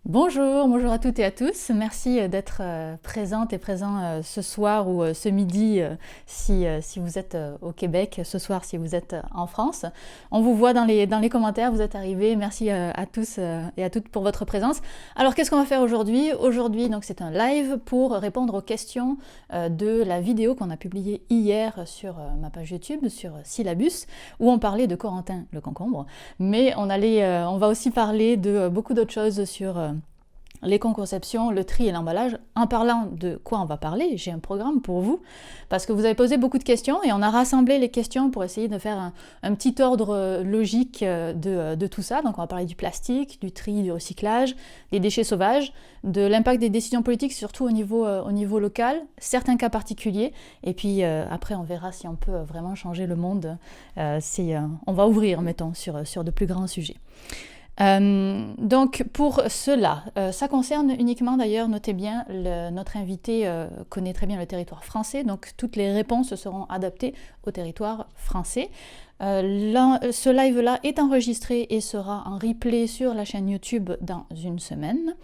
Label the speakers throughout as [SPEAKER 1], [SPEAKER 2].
[SPEAKER 1] Bonjour à toutes et à tous. Merci d'être présentes et présents ce soir ou ce midi si vous êtes au Québec, ce soir si vous êtes en France. On vous voit dans les commentaires, vous êtes arrivés. Merci à tous et à toutes pour votre présence. Alors qu'est-ce qu'on va faire aujourd'hui? Aujourd'hui, donc c'est un live pour répondre aux questions de la vidéo qu'on a publiée hier sur ma page YouTube, sur Syllabus, où on parlait de Corentin le concombre. Mais on va aussi parler de beaucoup d'autres choses sur l'éco-conception, le tri et l'emballage. En parlant de quoi on va parler, j'ai un programme pour vous, parce que vous avez posé beaucoup de questions et on a rassemblé les questions pour essayer de faire un petit ordre logique de tout ça. Donc on va parler du plastique, du tri, du recyclage, des déchets sauvages, de l'impact des décisions politiques, surtout au niveau local, certains cas particuliers, et puis après on verra si on peut vraiment changer le monde. On va ouvrir, mettons, sur de plus grands sujets. Donc pour cela, ça concerne uniquement d'ailleurs, notez bien, notre invité connaît très bien le territoire français, donc toutes les réponses seront adaptées au territoire français. Ce live-là est enregistré et sera en replay sur la chaîne YouTube dans une semaine.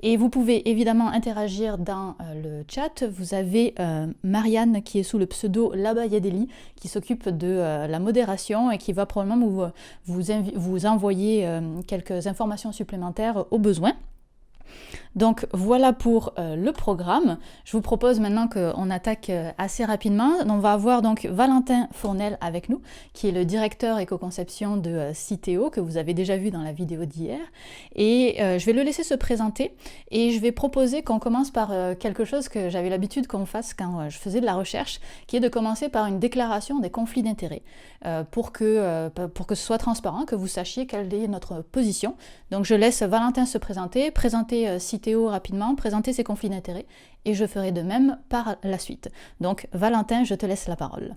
[SPEAKER 1] Et vous pouvez évidemment interagir dans le chat. Vous avez Marianne qui est sous le pseudo Labayadeli qui s'occupe de la modération et qui va probablement vous envoyer quelques informations supplémentaires au besoin. Donc voilà pour le programme. Je vous propose maintenant qu'on attaque assez rapidement. On va avoir donc Valentin Fournel avec nous, qui est le directeur éco-conception de Citeo, que vous avez déjà vu dans la vidéo d'hier. Et je vais le laisser se présenter et je vais proposer qu'on commence par quelque chose que j'avais l'habitude qu'on fasse quand je faisais de la recherche, qui est de commencer par une déclaration des conflits d'intérêts pour que ce soit transparent, que vous sachiez quelle est notre position. Donc je laisse Valentin se présenter Citeo rapidement, présenter ses conflits d'intérêts, et je ferai de même par la suite. Donc Valentin, je te laisse la parole.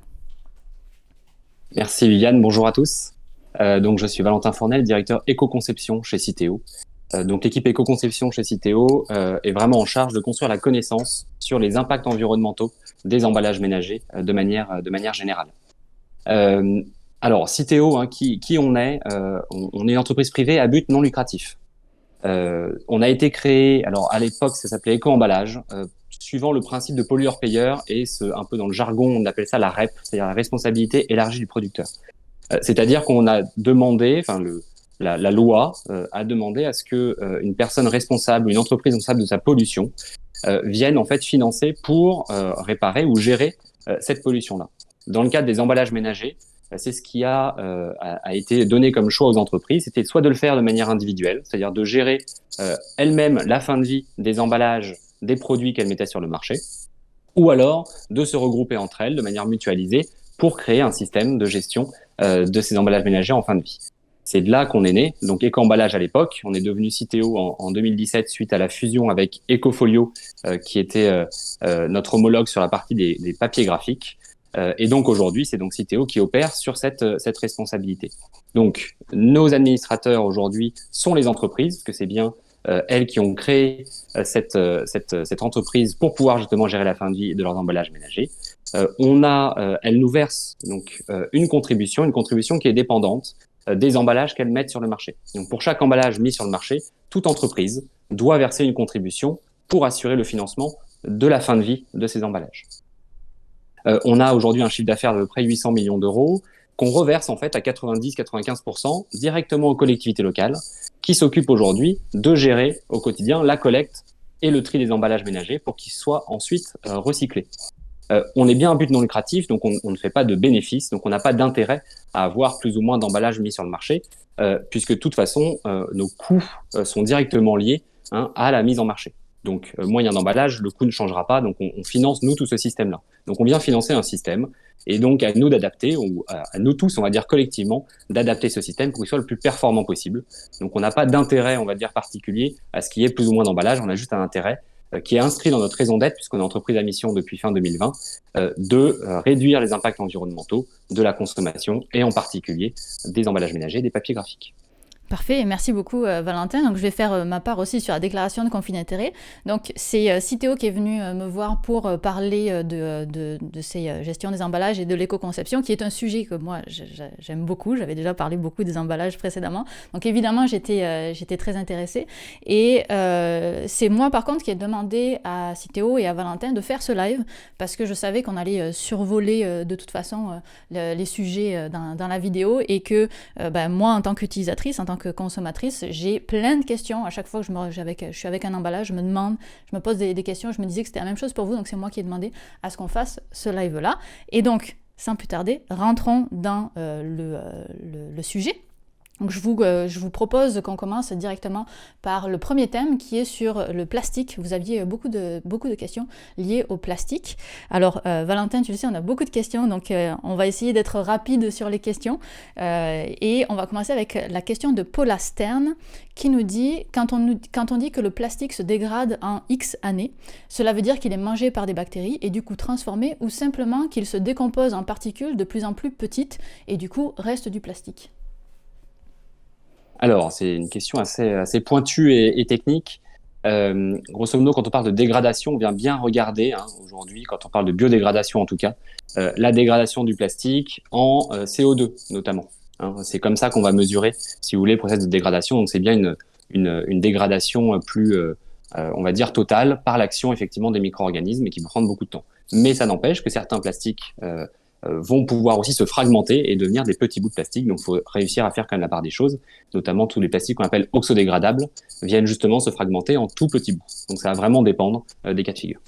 [SPEAKER 2] Merci Viviane, bonjour à tous. Donc je suis Valentin Fournel, directeur éco-conception chez Citeo. Donc l'équipe éco-conception chez Citeo est vraiment en charge de construire la connaissance sur les impacts environnementaux des emballages ménagers de manière générale. Alors Citeo, qui on est? On est une entreprise privée à but non lucratif. On a été créé, alors à l'époque ça s'appelait éco-emballage, suivant le principe de pollueur-payeur, et un peu dans le jargon on appelle ça la REP, c'est-à-dire la responsabilité élargie du producteur. C'est-à-dire qu'on a demandé, la loi a demandé à ce que une personne responsable, une entreprise responsable de sa pollution vienne en fait financer pour réparer ou gérer cette pollution-là. Dans le cadre des emballages ménagers, c'est ce qui a été donné comme choix aux entreprises, c'était soit de le faire de manière individuelle, c'est-à-dire de gérer elle-même la fin de vie des emballages, des produits qu'elle mettait sur le marché, ou alors de se regrouper entre elles de manière mutualisée pour créer un système de gestion de ces emballages ménagers en fin de vie. C'est de là qu'on est né, donc Éco-emballage à l'époque. On est devenu Citeo en 2017 suite à la fusion avec Ecofolio, qui était notre homologue sur la partie des papiers graphiques. Et donc aujourd'hui, c'est donc Citeo qui opère sur cette responsabilité. Donc nos administrateurs aujourd'hui sont les entreprises, parce que c'est bien elles qui ont créé cette entreprise pour pouvoir justement gérer la fin de vie de leurs emballages ménagers. Elles nous versent donc une contribution qui est dépendante des emballages qu'elles mettent sur le marché. Donc pour chaque emballage mis sur le marché, toute entreprise doit verser une contribution pour assurer le financement de la fin de vie de ces emballages. On a aujourd'hui un chiffre d'affaires de peu près 800 millions d'euros qu'on reverse en fait à 90-95% directement aux collectivités locales qui s'occupent aujourd'hui de gérer au quotidien la collecte et le tri des emballages ménagers pour qu'ils soient ensuite recyclés. On est bien un but non lucratif, donc on ne fait pas de bénéfices, donc on n'a pas d'intérêt à avoir plus ou moins d'emballages mis sur le marché, puisque de toute façon, nos coûts sont directement liés à la mise en marché. Donc, moyen d'emballage, le coût ne changera pas, donc on finance, nous, tout ce système-là. Donc, on vient financer un système, et donc à nous d'adapter, ou à nous tous, on va dire collectivement, d'adapter ce système pour qu'il soit le plus performant possible. Donc, on n'a pas d'intérêt, on va dire, particulier à ce qu'il y ait plus ou moins d'emballage, on a juste un intérêt qui est inscrit dans notre raison d'être, puisqu'on est entreprise à mission depuis fin 2020, de réduire les impacts environnementaux de la consommation, et en particulier des emballages ménagers, des papiers graphiques.
[SPEAKER 1] Parfait, et merci beaucoup Valentin. Donc je vais faire ma part aussi sur la déclaration de conflit d'intérêts. Donc c'est Citeo qui est venu me voir pour parler de ces gestions des emballages et de l'éco-conception, qui est un sujet que moi j'aime beaucoup. J'avais déjà parlé beaucoup des emballages précédemment. Donc évidemment j'étais très intéressée. Et c'est moi par contre qui ai demandé à Citeo et à Valentin de faire ce live, parce que je savais qu'on allait survoler de toute façon les sujets dans la vidéo, et que moi en tant qu'utilisatrice, en tant que consommatrice, j'ai plein de questions. À chaque fois que je suis avec un emballage, je me pose des questions. Je me disais que c'était la même chose pour vous, donc c'est moi qui ai demandé à ce qu'on fasse ce live-là. Et donc, sans plus tarder, rentrons dans le sujet. Donc je vous propose qu'on commence directement par le premier thème, qui est sur le plastique. Vous aviez beaucoup de questions liées au plastique. Alors Valentin, tu le sais, on a beaucoup de questions, donc on va essayer d'être rapide sur les questions. Et on va commencer avec la question de Paula Stern, qui nous dit, quand on dit que le plastique se dégrade en X années, cela veut dire qu'il est mangé par des bactéries et du coup transformé, ou simplement qu'il se décompose en particules de plus en plus petites et du coup reste du plastique?
[SPEAKER 2] Alors, c'est une question assez pointue et technique. Grosso modo, quand on parle de dégradation, on vient bien regarder, aujourd'hui, quand on parle de biodégradation en tout cas, la dégradation du plastique en CO2 notamment. C'est comme ça qu'on va mesurer, si vous voulez, le processus de dégradation. Donc c'est bien une dégradation plus, on va dire, totale par l'action effectivement des micro-organismes, et qui peut prendre beaucoup de temps. Mais ça n'empêche que certains plastiques vont pouvoir aussi se fragmenter et devenir des petits bouts de plastique. Donc, il faut réussir à faire quand même la part des choses. Notamment, tous les plastiques qu'on appelle oxodégradables viennent justement se fragmenter en tout petits bouts. Donc, ça va vraiment dépendre des cas de figure.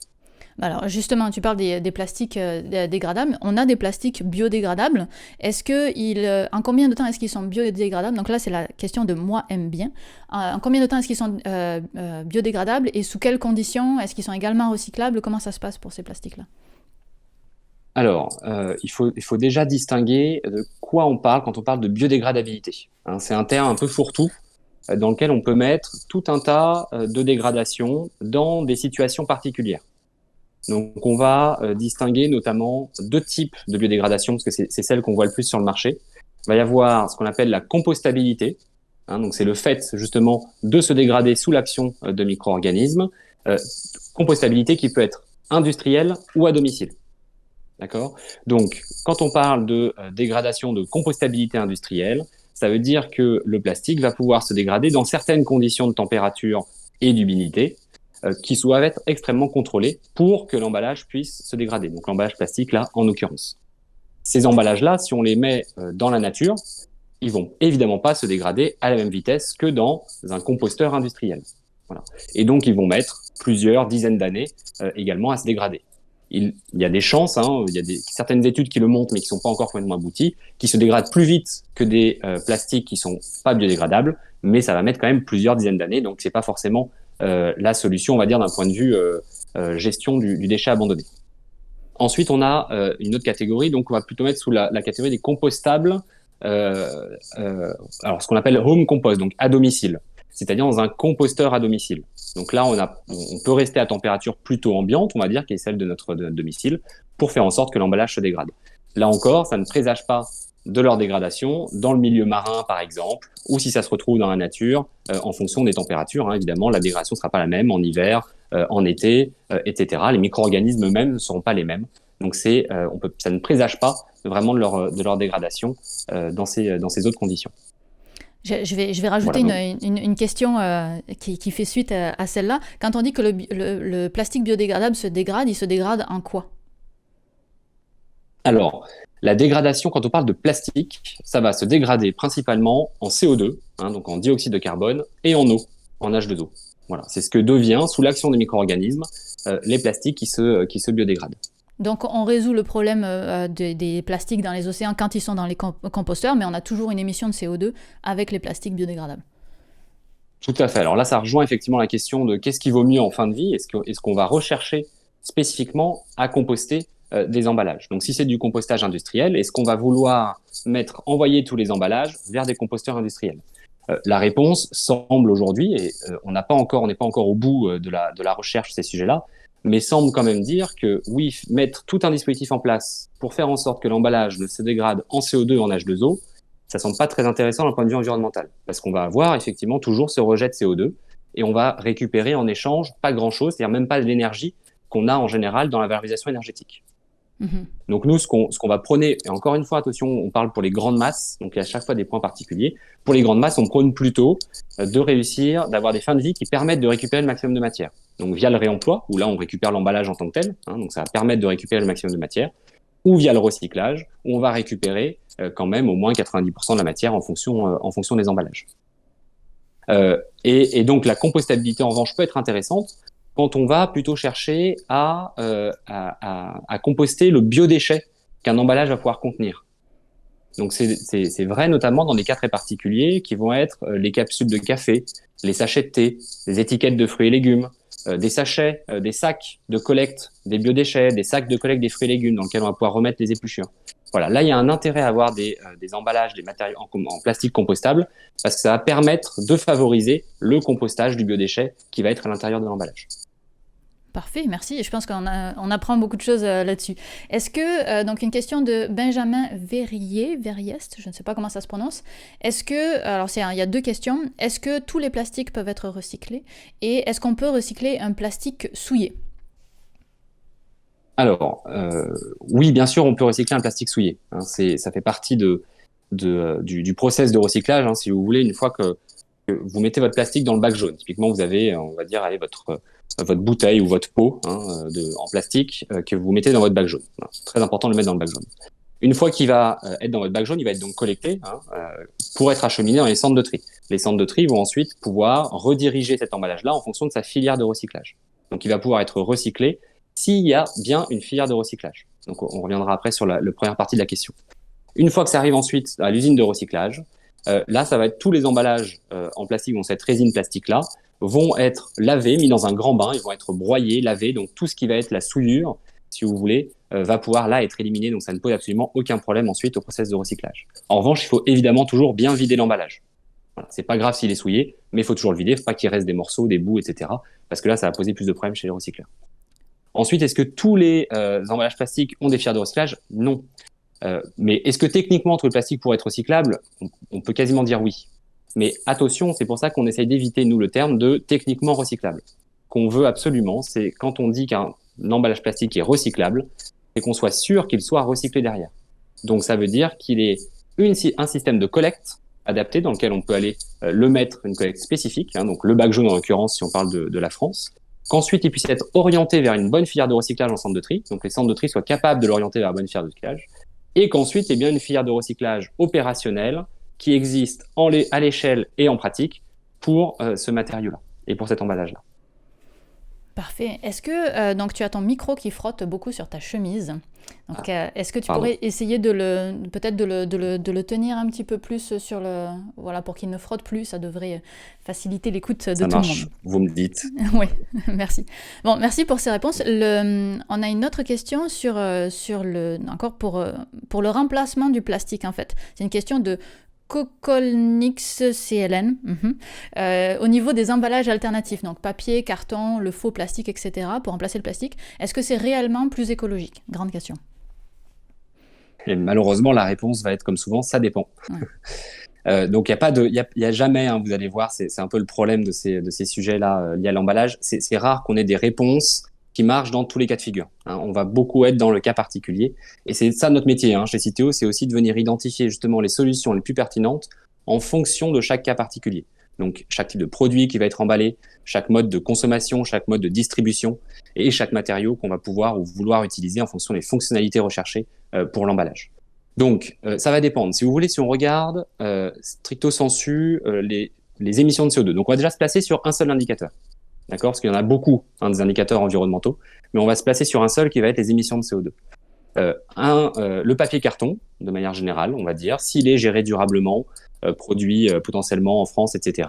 [SPEAKER 1] Alors justement, tu parles des plastiques dégradables. On a des plastiques biodégradables. En combien de temps est-ce qu'ils sont biodégradables? Donc là, c'est la question de moi aime bien. En combien de temps est-ce qu'ils sont biodégradables, et sous quelles conditions? Est-ce qu'ils sont également recyclables? Comment ça se passe pour ces plastiques-là?
[SPEAKER 2] Alors, il faut déjà distinguer de quoi on parle quand on parle de biodégradabilité. C'est un terme un peu fourre-tout dans lequel on peut mettre tout un tas de dégradations dans des situations particulières. Donc, on va distinguer notamment deux types de biodégradation, parce que c'est celle qu'on voit le plus sur le marché. Il va y avoir ce qu'on appelle la compostabilité. Donc, c'est le fait justement de se dégrader sous l'action de micro-organismes. Compostabilité qui peut être industrielle ou à domicile. D'accord? Donc, quand on parle de dégradation de compostabilité industrielle, ça veut dire que le plastique va pouvoir se dégrader dans certaines conditions de température et d'humidité qui doivent être extrêmement contrôlées pour que l'emballage puisse se dégrader. Donc, l'emballage plastique, là, en l'occurrence. Ces emballages-là, si on les met dans la nature, ils vont évidemment pas se dégrader à la même vitesse que dans un composteur industriel. Voilà. Et donc, ils vont mettre plusieurs dizaines d'années également à se dégrader. Il y a des chances, il y a certaines études qui le montrent, mais qui sont pas encore complètement abouties, qui se dégradent plus vite que des plastiques qui sont pas biodégradables, mais ça va mettre quand même plusieurs dizaines d'années, donc c'est pas forcément la solution, on va dire, d'un point de vue gestion du déchet abandonné. Ensuite, on a une autre catégorie, donc on va plutôt mettre sous la catégorie des compostables, alors ce qu'on appelle home compost, donc à domicile, c'est-à-dire dans un composteur à domicile. Donc là, on peut rester à température plutôt ambiante, on va dire, qui est celle de notre domicile, pour faire en sorte que l'emballage se dégrade. Là encore, ça ne présage pas de leur dégradation dans le milieu marin, par exemple, ou si ça se retrouve dans la nature, en fonction des températures. Évidemment, la dégradation ne sera pas la même en hiver, en été, etc. Les micro-organismes eux-mêmes ne seront pas les mêmes. Donc ça ne présage pas vraiment de leur dégradation dans ces autres conditions.
[SPEAKER 1] Je vais rajouter une question qui fait suite à celle-là. Quand on dit que le plastique biodégradable se dégrade, il se dégrade en quoi?
[SPEAKER 2] Alors, la dégradation, quand on parle de plastique, ça va se dégrader principalement en CO2, donc en dioxyde de carbone, et en eau, en H2O. Voilà, c'est ce que devient, sous l'action des micro-organismes, les plastiques qui se biodégradent.
[SPEAKER 1] Donc on résout le problème des plastiques dans les océans quand ils sont dans les composteurs, mais on a toujours une émission de CO2 avec les plastiques biodégradables.
[SPEAKER 2] Tout à fait. Alors là, ça rejoint effectivement la question de qu'est-ce qui vaut mieux en fin de vie. Est-ce qu'on va rechercher spécifiquement à composter des emballages? Donc si c'est du compostage industriel, est-ce qu'on va vouloir envoyer tous les emballages vers des composteurs industriels? La réponse semble aujourd'hui, et on n'est pas encore au bout de la recherche sur ces sujets-là, mais semble quand même dire que oui, mettre tout un dispositif en place pour faire en sorte que l'emballage ne se dégrade en CO2 et en H2O, ça semble pas très intéressant d'un point de vue environnemental, parce qu'on va avoir effectivement toujours ce rejet de CO2 et on va récupérer en échange pas grand-chose, c'est-à-dire même pas de l'énergie qu'on a en général dans la valorisation énergétique. Donc nous, ce qu'on va prôner, et encore une fois, attention, on parle pour les grandes masses, donc il y a à chaque fois des points particuliers. Pour les grandes masses, on prône plutôt de réussir, d'avoir des fins de vie qui permettent de récupérer le maximum de matière. Donc via le réemploi, où là on récupère l'emballage en tant que tel, donc ça va permettre de récupérer le maximum de matière, ou via le recyclage, où on va récupérer quand même au moins 90% de la matière en fonction des emballages. Et donc la compostabilité en revanche peut être intéressante quand on va plutôt chercher à composter le biodéchet qu'un emballage va pouvoir contenir. Donc c'est vrai notamment dans des cas très particuliers qui vont être les capsules de café, les sachets de thé, les étiquettes de fruits et légumes, des sachets, des sacs de collecte des biodéchets, des sacs de collecte des fruits et légumes dans lesquels on va pouvoir remettre les épluchures. Voilà, là il y a un intérêt à avoir des emballages, des matériaux en plastique compostable parce que ça va permettre de favoriser le compostage du biodéchet qui va être à l'intérieur de l'emballage.
[SPEAKER 1] Parfait, merci. Je pense qu'on apprend beaucoup de choses là-dessus. Est-ce que, donc une question de Benjamin Verriest, je ne sais pas comment ça se prononce. Est-ce que, alors il y a deux questions. Est-ce que tous les plastiques peuvent être recyclés? Et est-ce qu'on peut recycler un plastique souillé?
[SPEAKER 2] Alors, oui, bien sûr, on peut recycler un plastique souillé. Ça fait partie du process de recyclage. Si vous voulez, une fois que vous mettez votre plastique dans le bac jaune, typiquement, vous avez, on va dire, allez, votre bouteille ou votre pot en plastique que vous mettez dans votre bac jaune. C'est très important de le mettre dans le bac jaune. Une fois qu'il va être dans votre bac jaune, il va être donc collecté pour être acheminé dans les centres de tri. Les centres de tri vont ensuite pouvoir rediriger cet emballage-là en fonction de sa filière de recyclage. Donc, il va pouvoir être recyclé s'il y a bien une filière de recyclage. Donc, on reviendra après sur la première partie de la question. Une fois que ça arrive ensuite à l'usine de recyclage, là, ça va être tous les emballages en plastique, donc cette résine plastique-là, vont être lavés, mis dans un grand bain, ils vont être broyés, lavés, donc tout ce qui va être la souillure, si vous voulez, va pouvoir là être éliminé, donc ça ne pose absolument aucun problème ensuite au process de recyclage. En revanche, il faut évidemment toujours bien vider l'emballage. Voilà, c'est pas grave s'il est souillé, mais il faut toujours le vider, il ne faut pas qu'il reste des morceaux, des bouts, etc. Parce que là, ça va poser plus de problèmes chez les recycleurs. Ensuite, est-ce que tous les emballages plastiques ont des filières de recyclage? Non. Mais est-ce que techniquement tout le plastique pourrait être recyclable? On peut quasiment dire oui. Mais attention, c'est pour ça qu'on essaye d'éviter, nous, le terme de techniquement recyclable. Qu'on veut absolument, c'est quand on dit qu'un emballage plastique est recyclable, c'est qu'on soit sûr qu'il soit recyclé derrière. Donc ça veut dire qu'il est un système de collecte adapté dans lequel on peut aller le mettre, une collecte spécifique, donc le bac jaune en l'occurrence si on parle de la France, qu'ensuite il puisse être orienté vers une bonne filière de recyclage en centre de tri, donc les centres de tri soient capables de l'orienter vers la bonne filière de recyclage, et qu'ensuite il y ait bien une filière de recyclage opérationnelle qui existe à l'échelle et en pratique pour ce matériau-là et pour cet emballage-là.
[SPEAKER 1] Parfait. Est-ce que, donc tu as ton micro qui frotte beaucoup sur ta chemise. Donc, est-ce que tu pourrais essayer peut-être de le tenir un petit peu plus voilà, pour qu'il ne frotte plus? Ça devrait faciliter l'écoute de tout le monde.
[SPEAKER 2] Vous me dites.
[SPEAKER 1] Oui, merci. Bon, merci pour ces réponses. On a une autre question encore pour le remplacement du plastique en fait. C'est une question de Cocolnix CLN, au niveau des emballages alternatifs, donc papier, carton, le faux plastique, etc., pour remplacer le plastique, est-ce que c'est réellement plus écologique? Grande question.
[SPEAKER 2] Et malheureusement, la réponse va être comme souvent, ça dépend. Ouais. Donc, il y a jamais, vous allez voir, c'est un peu le problème de ces sujets-là liés à l'emballage. C'est rare qu'on ait des réponses qui marchent dans tous les cas de figure. On va beaucoup être dans le cas particulier. Et c'est ça notre métier chez Citeo, c'est aussi de venir identifier justement les solutions les plus pertinentes en fonction de chaque cas particulier. Donc, chaque type de produit qui va être emballé, chaque mode de consommation, chaque mode de distribution et chaque matériau qu'on va pouvoir ou vouloir utiliser en fonction des fonctionnalités recherchées pour l'emballage. Donc, ça va dépendre. Si vous voulez, si on regarde stricto sensu les émissions de CO2. Donc, on va déjà se placer sur un seul indicateur. D'accord? Parce qu'il y en a beaucoup, des indicateurs environnementaux, mais on va se placer sur un seul qui va être les émissions de CO2. Le papier carton, de manière générale, on va dire, s'il est géré durablement, produit potentiellement en France, etc.,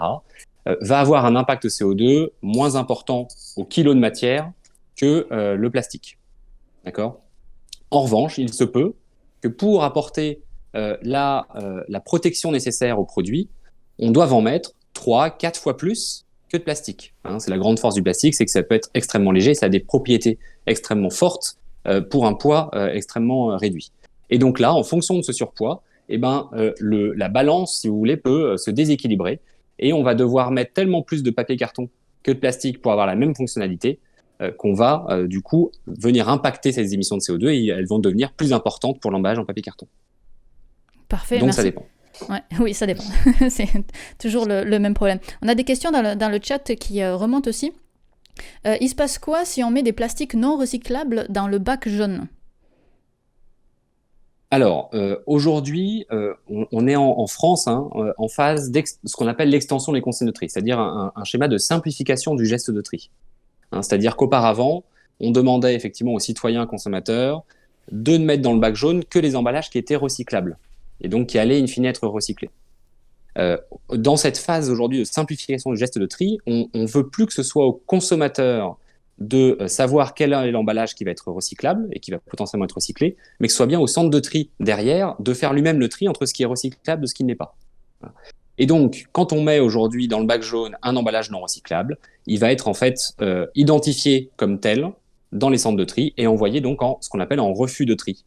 [SPEAKER 2] va avoir un impact CO2 moins important au kilo de matière que le plastique. D'accord? En revanche, il se peut que pour apporter la protection nécessaire au produit, on doive en mettre 3-4 fois plus que de plastique. C'est la grande force du plastique, c'est que ça peut être extrêmement léger, ça a des propriétés extrêmement fortes pour un poids extrêmement réduit. Et donc là, en fonction de ce surpoids, la balance, si vous voulez, peut se déséquilibrer et on va devoir mettre tellement plus de papier carton que de plastique pour avoir la même fonctionnalité qu'on va du coup venir impacter ces émissions de CO2 et elles vont devenir plus importantes pour l'emballage en papier carton.
[SPEAKER 1] Parfait,
[SPEAKER 2] Donc
[SPEAKER 1] merci.
[SPEAKER 2] ça dépend.
[SPEAKER 1] Ouais, oui, ça dépend. C'est toujours le même problème. On a des questions dans le chat qui remontent aussi. Il se passe quoi si on met des plastiques non recyclables dans le bac jaune ?
[SPEAKER 2] Alors, aujourd'hui, on est en France en phase ce qu'on appelle l'extension des consignes de tri, c'est-à-dire un schéma de simplification du geste de tri. C'est-à-dire qu'auparavant, on demandait effectivement aux citoyens consommateurs de ne mettre dans le bac jaune que les emballages qui étaient recyclables et donc qui allaient in fine être recyclés. Dans cette phase aujourd'hui de simplification du geste de tri, on veut plus que ce soit aux consommateurs de savoir quel est l'emballage qui va être recyclable et qui va potentiellement être recyclé, mais que ce soit bien au centre de tri derrière de faire lui-même le tri entre ce qui est recyclable et ce qui ne l'est pas. Et donc, quand on met aujourd'hui dans le bac jaune un emballage non recyclable, il va être en fait identifié comme tel dans les centres de tri et envoyé donc en ce qu'on appelle en refus de tri.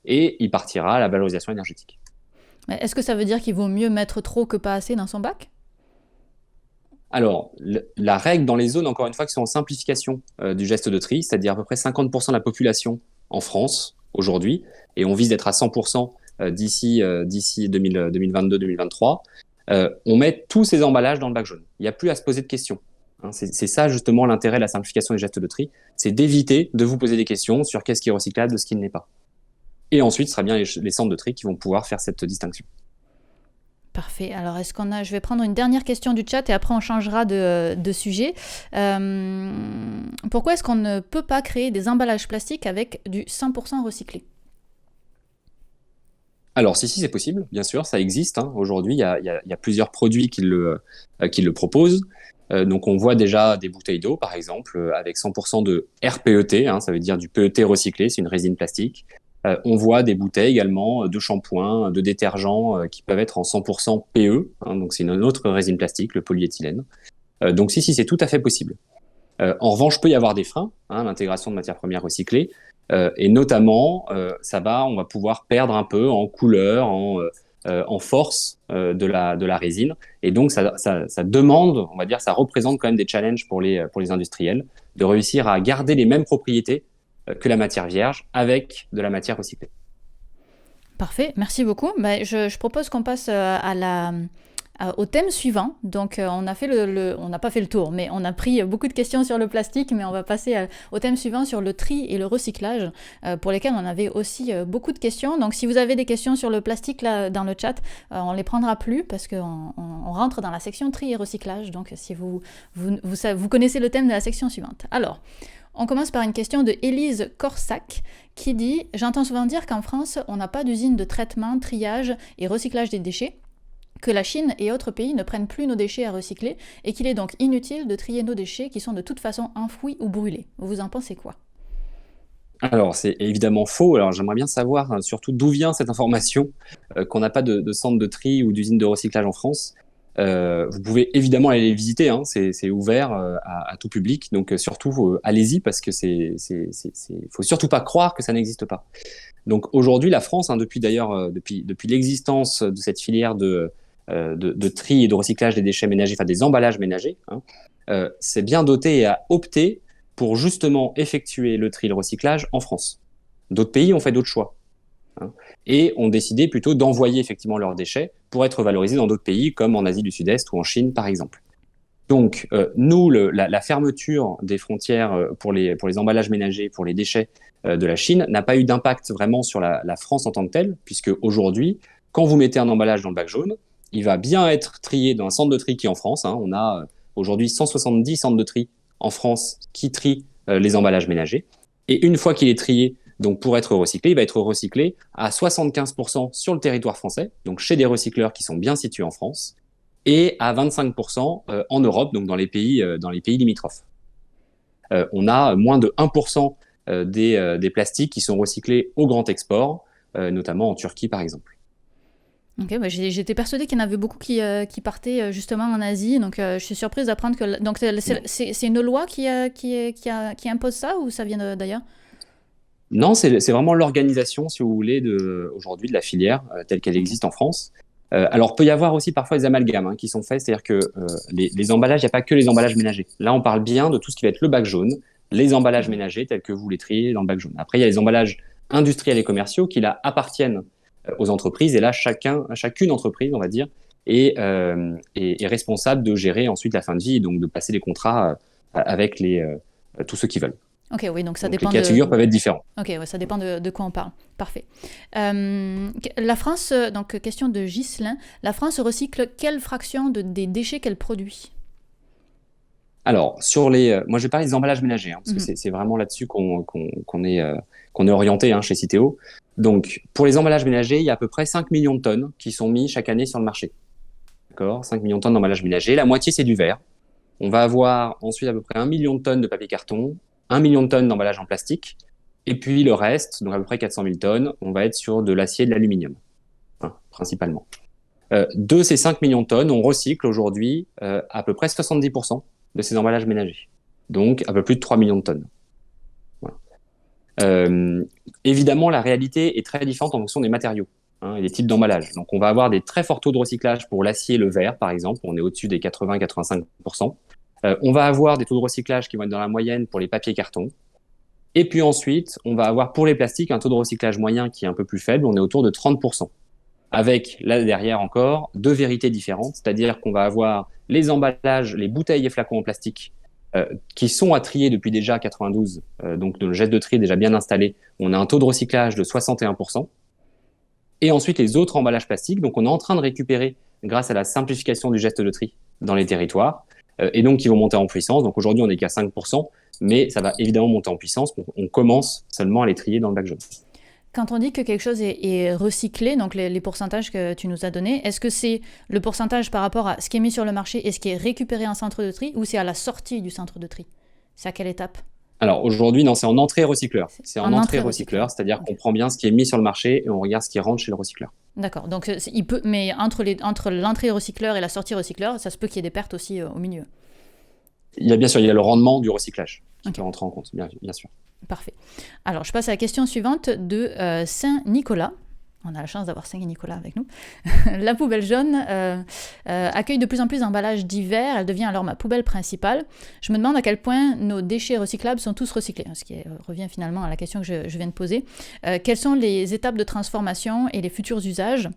[SPEAKER 2] Et il partira à la valorisation énergétique.
[SPEAKER 1] Est-ce que ça veut dire qu'il vaut mieux mettre trop que pas assez dans son bac ?
[SPEAKER 2] Alors, la règle dans les zones, encore une fois, qui sont en simplification du geste de tri, c'est-à-dire à peu près 50% de la population en France aujourd'hui, et on vise d'être à 100% d'ici 2022-2023, on met tous ces emballages dans le bac jaune. Il n'y a plus à se poser de questions. C'est ça justement l'intérêt de la simplification des gestes de tri, c'est d'éviter de vous poser des questions sur qu'est-ce qui est recyclable, de ce qui ne l'est pas. Et ensuite, ce sera bien les centres de tri qui vont pouvoir faire cette distinction.
[SPEAKER 1] Parfait. Alors, je vais prendre une dernière question du chat et après on changera de sujet. Pourquoi est-ce qu'on ne peut pas créer des emballages plastiques avec du 100% recyclé ?
[SPEAKER 2] Alors, si, c'est possible, bien sûr, ça existe. Aujourd'hui, il y a plusieurs produits qui le proposent. Donc, on voit déjà des bouteilles d'eau, par exemple, avec 100% de RPET, ça veut dire du PET recyclé, c'est une résine plastique. On voit des bouteilles également de shampoing, de détergents qui peuvent être en 100% PE, donc c'est une autre résine plastique, le polyéthylène. Donc si, c'est tout à fait possible. En revanche, peut y avoir des freins, l'intégration de matières premières recyclées, et notamment, on va pouvoir perdre un peu en couleur, en force de la résine, et donc ça demande, on va dire, ça représente quand même des challenges pour les industriels de réussir à garder les mêmes propriétés que la matière vierge avec de la matière recyclée.
[SPEAKER 1] Parfait, merci beaucoup. Je propose qu'on passe au thème suivant. Donc, on n'a pas fait le tour, mais on a pris beaucoup de questions sur le plastique, mais on va passer au thème suivant sur le tri et le recyclage, pour lesquels on avait aussi beaucoup de questions. Donc, si vous avez des questions sur le plastique là, dans le chat, on les prendra plus parce qu'on rentre dans la section tri et recyclage. Donc, si vous connaissez le thème de la section suivante. Alors, on commence par une question de Élise Corsac qui dit « J'entends souvent dire qu'en France, on n'a pas d'usine de traitement, triage et recyclage des déchets, que la Chine et autres pays ne prennent plus nos déchets à recycler et qu'il est donc inutile de trier nos déchets qui sont de toute façon enfouis ou brûlés. Vous en pensez quoi ?»
[SPEAKER 2] Alors, c'est évidemment faux. Alors, j'aimerais bien savoir surtout d'où vient cette information qu'on n'a pas de centre de tri ou d'usine de recyclage en France. Vous pouvez évidemment aller les visiter, c'est ouvert à tout public, donc surtout allez-y parce que faut surtout pas croire que ça n'existe pas. Donc aujourd'hui la France, depuis l'existence de cette filière de tri et de recyclage des déchets ménagers, enfin des emballages ménagers, c'est bien doté et a opté pour justement effectuer le tri et le recyclage en France. D'autres pays ont fait d'autres choix. Et ont décidé plutôt d'envoyer effectivement leurs déchets pour être valorisés dans d'autres pays comme en Asie du Sud-Est ou en Chine par exemple. Donc nous, la fermeture des frontières pour les emballages ménagers, pour les déchets de la Chine n'a pas eu d'impact vraiment sur la France en tant que telle, puisque aujourd'hui, quand vous mettez un emballage dans le bac jaune, il va bien être trié dans un centre de tri qui est en France. On a aujourd'hui 170 centres de tri en France qui trient les emballages ménagers. Et une fois qu'il est trié, donc pour être recyclé, il va être recyclé à 75% sur le territoire français, donc chez des recycleurs qui sont bien situés en France, et à 25% en Europe, donc dans les pays limitrophes. On a moins de 1% des plastiques qui sont recyclés au grand export, notamment en Turquie par exemple.
[SPEAKER 1] Ok, j'étais persuadée qu'il y en avait beaucoup qui partaient justement en Asie, donc je suis surprise d'apprendre que... Donc c'est une loi qui impose ça ou ça vient d'ailleurs ?
[SPEAKER 2] Non, c'est vraiment l'organisation, si vous voulez, aujourd'hui de la filière telle qu'elle existe en France. Alors, peut y avoir aussi parfois des amalgames qui sont faits, c'est-à-dire que les emballages, il n'y a pas que les emballages ménagers. Là, on parle bien de tout ce qui va être le bac jaune, les emballages ménagers tels que vous les triez dans le bac jaune. Après, il y a les emballages industriels et commerciaux qui, là, appartiennent aux entreprises. Et là, chacune entreprise, on va dire, est responsable de gérer ensuite la fin de vie et donc de passer les contrats avec tous ceux qui veulent.
[SPEAKER 1] Ok, oui, donc ça
[SPEAKER 2] Donc
[SPEAKER 1] dépend
[SPEAKER 2] les cas de figure peuvent être différents.
[SPEAKER 1] Ok, ouais, ça dépend de quoi on parle. Parfait. La France, donc question de Ghislain, la France recycle quelle fraction des déchets qu'elle produit?
[SPEAKER 2] Alors, moi je vais parler des emballages ménagers, parce que c'est vraiment là-dessus qu'on est orienté chez Citeo. Donc, pour les emballages ménagers, il y a à peu près 5 millions de tonnes qui sont mis chaque année sur le marché. D'accord? 5 millions de tonnes d'emballages ménagers. La moitié, c'est du verre. On va avoir ensuite à peu près 1 million de tonnes de papier carton, 1 million de tonnes d'emballage en plastique. Et puis le reste, donc à peu près 400 000 tonnes, on va être sur de l'acier et de l'aluminium, principalement. De ces 5 millions de tonnes, on recycle aujourd'hui à peu près 70% de ces emballages ménagers. Donc un peu plus de 3 millions de tonnes. Voilà. Évidemment, la réalité est très différente en fonction des matériaux et des types d'emballage. Donc on va avoir des très forts taux de recyclage pour l'acier et le verre, par exemple. On est au-dessus des 80-85%. On va avoir des taux de recyclage qui vont être dans la moyenne pour les papiers cartons. Et puis ensuite, on va avoir pour les plastiques un taux de recyclage moyen qui est un peu plus faible. On est autour de 30%. Avec, là derrière encore, deux vérités différentes. C'est-à-dire qu'on va avoir les emballages, les bouteilles et flacons en plastique qui sont à trier depuis déjà 92. Donc le geste de tri est déjà bien installé. On a un taux de recyclage de 61%. Et ensuite, les autres emballages plastiques. Donc on est en train de récupérer, grâce à la simplification du geste de tri dans les territoires, et donc qui vont monter en puissance. Donc aujourd'hui, on n'est qu'à 5%, mais ça va évidemment monter en puissance. On commence seulement à les trier dans le bac jaune.
[SPEAKER 1] Quand on dit que quelque chose est recyclé, donc les pourcentages que tu nous as donnés, est-ce que c'est le pourcentage par rapport à ce qui est mis sur le marché et ce qui est récupéré en centre de tri, ou c'est à la sortie du centre de tri? C'est à quelle étape?
[SPEAKER 2] Alors aujourd'hui, non, c'est en entrée recycleur. C'est en entrée recycleur, c'est-à-dire qu'on prend bien ce qui est mis sur le marché et on regarde ce qui rentre chez le recycleur.
[SPEAKER 1] D'accord, donc mais entre l'entrée recycleur et la sortie recycleur, ça se peut qu'il y ait des pertes aussi au milieu.
[SPEAKER 2] Il y a le rendement du recyclage qui peut rentrer en compte, bien sûr.
[SPEAKER 1] Parfait. Alors, je passe à la question suivante de Saint-Nicolas. On a la chance d'avoir Saint-Nicolas avec nous. La poubelle jaune accueille de plus en plus d'emballages divers. Elle devient alors ma poubelle principale. Je me demande à quel point nos déchets recyclables sont tous recyclés, ce qui revient finalement à la question que je viens de poser. Quelles sont les étapes de transformation et les futurs usages?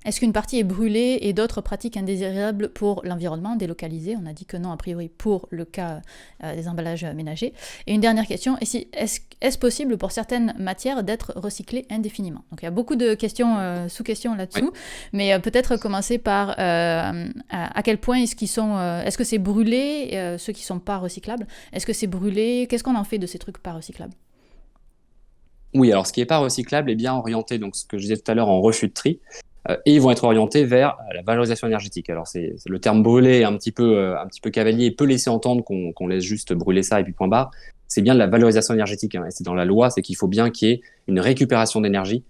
[SPEAKER 1] Est-ce qu'une partie est brûlée et d'autres pratiques indésirables pour l'environnement, délocalisées? On a dit que non, a priori, pour le cas des emballages ménagers. Et une dernière question, est-ce possible pour certaines matières d'être recyclées indéfiniment? Donc il y a beaucoup de questions, sous-questions là-dessous, mais peut-être commencer par à quel point est-ce que c'est brûlé, ceux qui ne sont pas recyclables? Est-ce que c'est brûlé? Qu'est-ce qu'on en fait de ces trucs pas recyclables?
[SPEAKER 2] Oui, alors ce qui n'est pas recyclable est bien orienté, donc ce que je disais tout à l'heure, en refus de tri. Et ils vont être orientés vers la valorisation énergétique. Alors c'est le terme brûler un petit peu cavalier et peut laisser entendre qu'on laisse juste brûler ça et puis point barre. C'est bien de la valorisation énergétique, et c'est dans la loi, c'est qu'il faut bien qu'il y ait une récupération d'énergie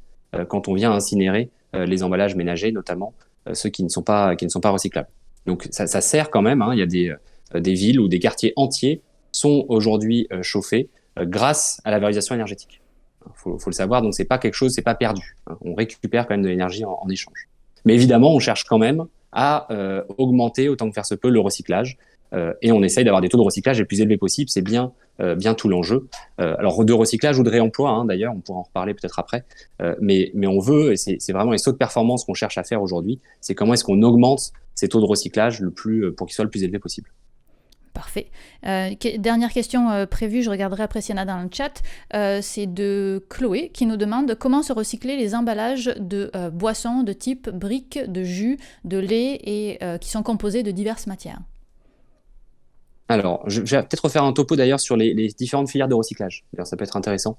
[SPEAKER 2] quand on vient incinérer les emballages ménagers, notamment ceux qui ne sont pas recyclables. Donc ça sert quand même. Il y a des villes où des quartiers entiers sont aujourd'hui chauffés grâce à la valorisation énergétique. Faut le savoir, donc c'est pas quelque chose, c'est pas perdu. On récupère quand même de l'énergie en échange. Mais évidemment, on cherche quand même à augmenter autant que faire se peut le recyclage, et on essaye d'avoir des taux de recyclage les plus élevés possibles. C'est bien tout l'enjeu. Alors de recyclage ou de réemploi, d'ailleurs, on pourra en reparler peut-être après. Mais on veut, et c'est vraiment les sauts de performance qu'on cherche à faire aujourd'hui. C'est comment est-ce qu'on augmente ces taux de recyclage pour qu'ils soient le plus élevés possible.
[SPEAKER 1] Parfait. Dernière question prévue, je regarderai après s'il y en a dans le chat. C'est de Chloé qui nous demande comment se recycler les emballages de boissons de type briques, de jus, de lait et qui sont composés de diverses matières.
[SPEAKER 2] Alors, je vais peut-être refaire un topo d'ailleurs sur les différentes filières de recyclage. D'ailleurs, ça peut être intéressant,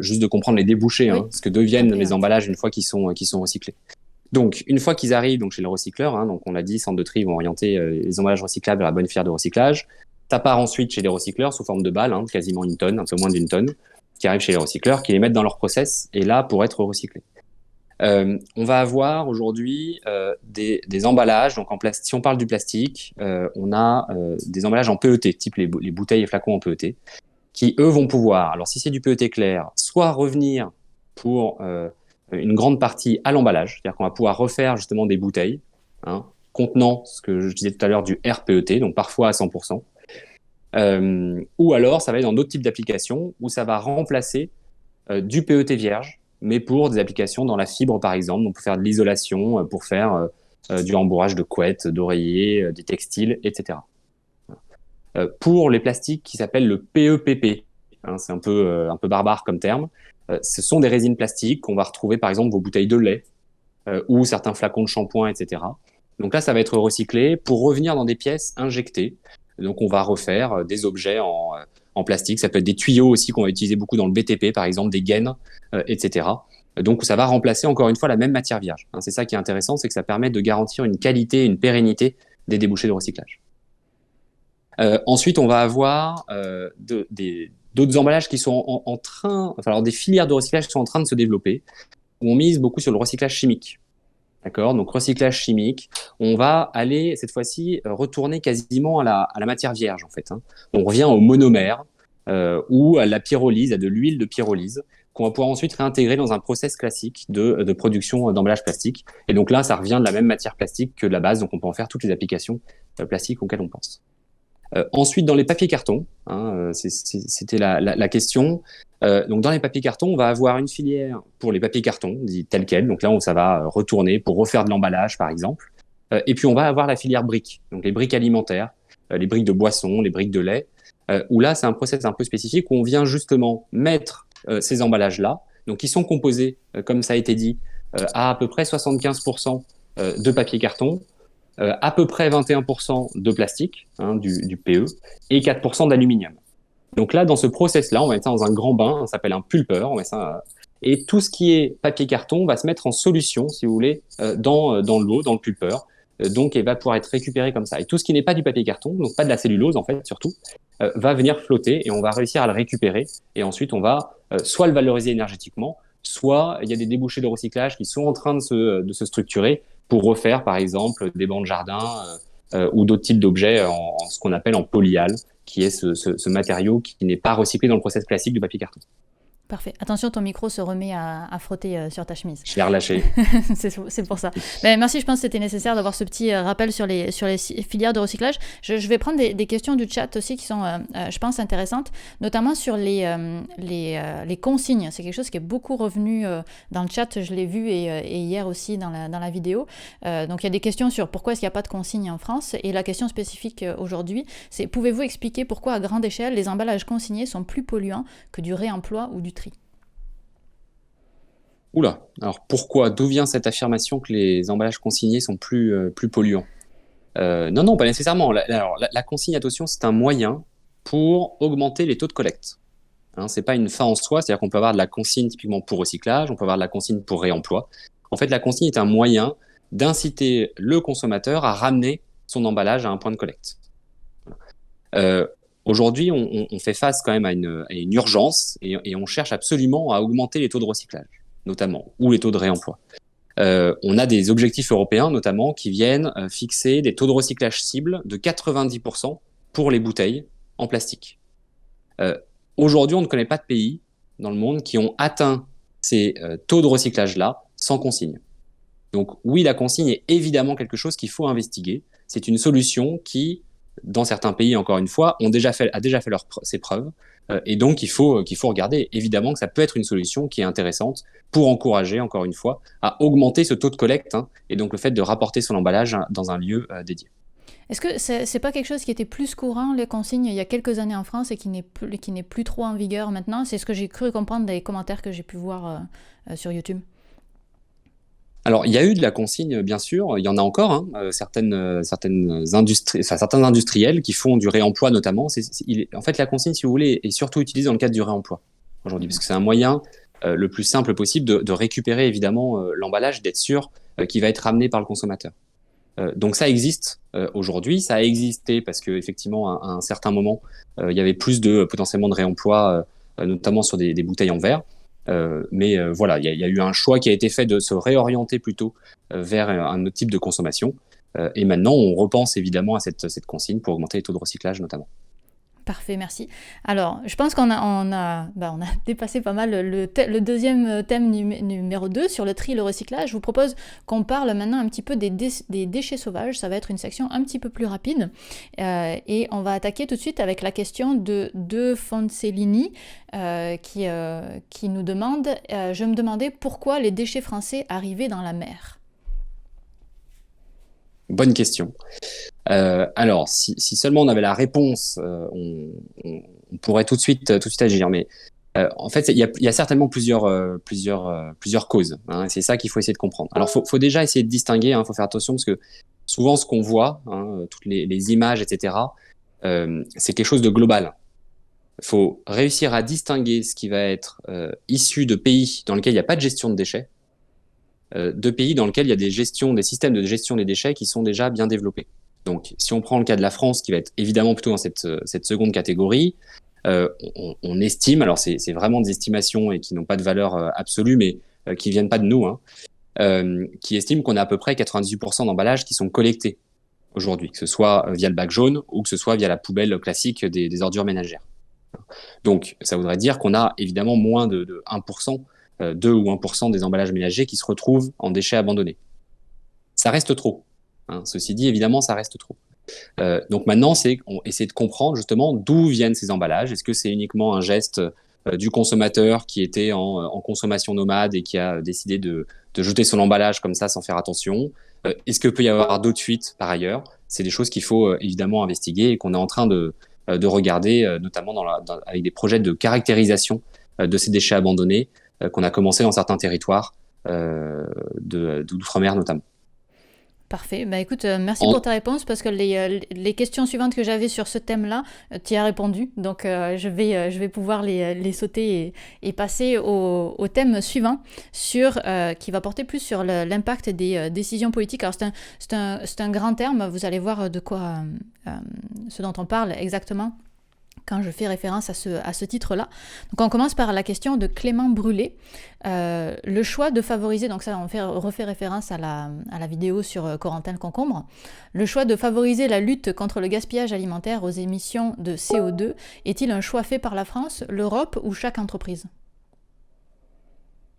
[SPEAKER 2] juste de comprendre les débouchés, ce que deviennent les emballages une fois qu'ils sont recyclés. Donc, une fois qu'ils arrivent chez le recycleur, donc on l'a dit, centre de tri vont orienter les emballages recyclables vers la bonne filière de recyclage. Ça part ensuite chez les recycleurs sous forme de balles, quasiment une tonne, un peu moins d'une tonne, qui arrivent chez les recycleurs, qui les mettent dans leur process et là pour être recyclés. On va avoir aujourd'hui des emballages, donc si on parle du plastique, on a des emballages en PET, type les bouteilles et flacons en PET, qui, eux, vont pouvoir, alors si c'est du PET clair, soit revenir pour une grande partie à l'emballage, c'est-à-dire qu'on va pouvoir refaire justement des bouteilles contenant ce que je disais tout à l'heure du RPET, donc parfois à 100%, ou alors ça va être dans d'autres types d'applications où ça va remplacer du PET vierge, mais pour des applications dans la fibre par exemple, donc pour faire de l'isolation, pour faire du rembourrage de couettes, d'oreillers, des textiles, etc. Pour les plastiques qui s'appellent le PEPP, c'est un peu barbare comme terme, ce sont des résines plastiques qu'on va retrouver par exemple vos bouteilles de lait ou certains flacons de shampoing, etc. Donc là, ça va être recyclé pour revenir dans des pièces injectées. Donc on va refaire des objets en plastique. Ça peut être des tuyaux aussi qu'on va utiliser beaucoup dans le BTP, par exemple, des gaines, etc. Donc ça va remplacer encore une fois la même matière vierge. C'est ça qui est intéressant, c'est que ça permet de garantir une qualité, une pérennité des débouchés de recyclage. Ensuite, on va avoir d'autres emballages qui sont en train, enfin alors des filières de recyclage qui sont en train de se développer, où on mise beaucoup sur le recyclage chimique. D'accord, donc recyclage chimique, on va aller cette fois-ci retourner quasiment à la matière vierge en fait. On revient au monomère ou à la pyrolyse, à de l'huile de pyrolyse qu'on va pouvoir ensuite réintégrer dans un process classique de production d'emballage plastique. Et donc là, ça revient de la même matière plastique que de la base, donc on peut en faire toutes les applications plastiques auxquelles on pense. Ensuite, dans les papiers cartons, c'était la question. Donc, dans les papiers cartons, on va avoir une filière pour les papiers cartons, dit tels quels. Donc là, ça va retourner pour refaire de l'emballage, par exemple. Et puis, on va avoir la filière briques, donc les briques alimentaires, les briques de boissons, les briques de lait, où là, c'est un process un peu spécifique où on vient justement mettre ces emballages-là, donc qui sont composés, comme ça a été dit, à peu près 75% de papier carton, à peu près 21% de plastique, du PE, et 4% d'aluminium. Donc là, dans ce process-là, on va mettre ça dans un grand bain, ça s'appelle un pulpeur, on met ça, et tout ce qui est papier-carton va se mettre en solution, si vous voulez, dans l'eau, dans le pulpeur, donc il va pouvoir être récupéré comme ça. Et tout ce qui n'est pas du papier-carton, donc pas de la cellulose en fait, surtout, va venir flotter et on va réussir à le récupérer. Et ensuite, on va soit le valoriser énergétiquement, soit il y a des débouchés de recyclage qui sont en train de se structurer pour refaire, par exemple, des bancs de jardin ou d'autres types d'objets en ce qu'on appelle en polyal, qui est ce matériau qui n'est pas recyclé dans le process classique du papier carton.
[SPEAKER 1] Parfait. Attention, ton micro se remet à frotter sur ta chemise.
[SPEAKER 2] Je l'ai relâché.
[SPEAKER 1] c'est pour ça. Mais merci, je pense que c'était nécessaire d'avoir ce petit rappel sur les filières de recyclage. Je vais prendre des questions du chat aussi qui sont, je pense, intéressantes, notamment sur les consignes. C'est quelque chose qui est beaucoup revenu dans le chat, je l'ai vu, et hier aussi dans la vidéo. Donc, il y a des questions sur pourquoi est-ce qu'il n'y a pas de consignes en France. Et la question spécifique aujourd'hui, c'est pouvez-vous expliquer pourquoi à grande échelle, les emballages consignés sont plus polluants que du réemploi ou du tri?
[SPEAKER 2] Oula, alors pourquoi? D'où vient cette affirmation que les emballages consignés sont plus polluants? Non, pas nécessairement. La consigne, attention, c'est un moyen pour augmenter les taux de collecte. C'est pas une fin en soi, c'est-à-dire qu'on peut avoir de la consigne typiquement pour recyclage, on peut avoir de la consigne pour réemploi. En fait, la consigne est un moyen d'inciter le consommateur à ramener son emballage à un point de collecte. Aujourd'hui, on fait face quand même à une urgence et on cherche absolument à augmenter les taux de recyclage, notamment, ou les taux de réemploi. On a des objectifs européens, notamment, qui viennent fixer des taux de recyclage cibles de 90% pour les bouteilles en plastique. Aujourd'hui, on ne connaît pas de pays dans le monde qui ont atteint ces taux de recyclage-là sans consigne. Donc oui, la consigne est évidemment quelque chose qu'il faut investiguer. C'est une solution qui, dans certains pays, encore une fois, a déjà fait ses preuves. Et donc, il faut regarder. Évidemment que ça peut être une solution qui est intéressante pour encourager, encore une fois, à augmenter ce taux de collecte et donc le fait de rapporter son emballage dans un lieu dédié.
[SPEAKER 1] Est-ce que c'est pas quelque chose qui était plus courant, les consignes, il y a quelques années en France et qui n'est plus trop en vigueur maintenant? C'est ce que j'ai cru comprendre des commentaires que j'ai pu voir sur YouTube.
[SPEAKER 2] Alors, il y a eu de la consigne, bien sûr. Il y en a encore. Certains industriels qui font du réemploi, notamment. En fait, la consigne, si vous voulez, est surtout utilisée dans le cadre du réemploi aujourd'hui, parce que c'est un moyen le plus simple possible de récupérer, évidemment, l'emballage, d'être sûr qu'il va être ramené par le consommateur. Donc, ça existe aujourd'hui. Ça a existé parce qu'effectivement, à un certain moment, il y avait plus potentiellement de réemploi, notamment sur des bouteilles en verre. Mais voilà, il y a eu un choix qui a été fait de se réorienter plutôt vers un autre type de consommation. Et maintenant, on repense évidemment à cette consigne pour augmenter les taux de recyclage notamment.
[SPEAKER 1] Parfait, merci. Alors, je pense on a dépassé pas mal le deuxième thème numéro 2 sur le tri et le recyclage. Je vous propose qu'on parle maintenant un petit peu des déchets sauvages. Ça va être une section un petit peu plus rapide. Et on va attaquer tout de suite avec la question de Foncellini qui nous demande je me demandais pourquoi les déchets français arrivaient dans la mer.
[SPEAKER 2] Bonne question. Alors, si seulement on avait la réponse, on pourrait tout de suite agir. Mais en fait, il y a certainement plusieurs causes. Hein, c'est ça qu'il faut essayer de comprendre. Alors, faut déjà essayer de distinguer. Faut faire attention parce que souvent, ce qu'on voit, toutes les images, etc., c'est quelque chose de global. Il faut réussir à distinguer ce qui va être issu de pays dans lesquels il n'y a pas de gestion de déchets, de pays dans lesquels il y a des systèmes de gestion des déchets qui sont déjà bien développés. Donc, si on prend le cas de la France, qui va être évidemment plutôt dans cette seconde catégorie, on estime, alors c'est vraiment des estimations et qui n'ont pas de valeur absolue, mais qui viennent pas de nous, qui estiment qu'on a à peu près 98% d'emballages qui sont collectés aujourd'hui, que ce soit via le bac jaune ou que ce soit via la poubelle classique des ordures ménagères. Donc, ça voudrait dire qu'on a évidemment moins de 1%, 2 ou 1% des emballages ménagers qui se retrouvent en déchets abandonnés. Ça reste trop. Ceci dit, évidemment, ça reste trop. Donc maintenant, on essaie de comprendre justement d'où viennent ces emballages. Est-ce que c'est uniquement un geste du consommateur qui était en consommation nomade et qui a décidé de jeter son emballage comme ça sans faire attention? Est-ce que peut y avoir d'autres fuites par ailleurs? C'est des choses qu'il faut évidemment investiguer et qu'on est en train de regarder, notamment avec des projets de caractérisation de ces déchets abandonnés qu'on a commencé dans certains territoires d'outre-mer notamment.
[SPEAKER 1] Parfait. Bah écoute, merci pour ta réponse parce que les questions suivantes que j'avais sur ce thème-là, tu y as répondu. Donc je vais pouvoir les sauter et passer au thème suivant qui va porter plus sur l'impact des décisions politiques. Alors c'est un grand terme, vous allez voir de quoi ce dont on parle exactement quand je fais référence à ce titre-là. Donc on commence par la question de Clément Brûlé. Le choix de favoriser, donc ça on refait référence à la vidéo sur Corentin le concombre, le choix de favoriser la lutte contre le gaspillage alimentaire aux émissions de CO2 est-il un choix fait par la France, l'Europe ou chaque entreprise ?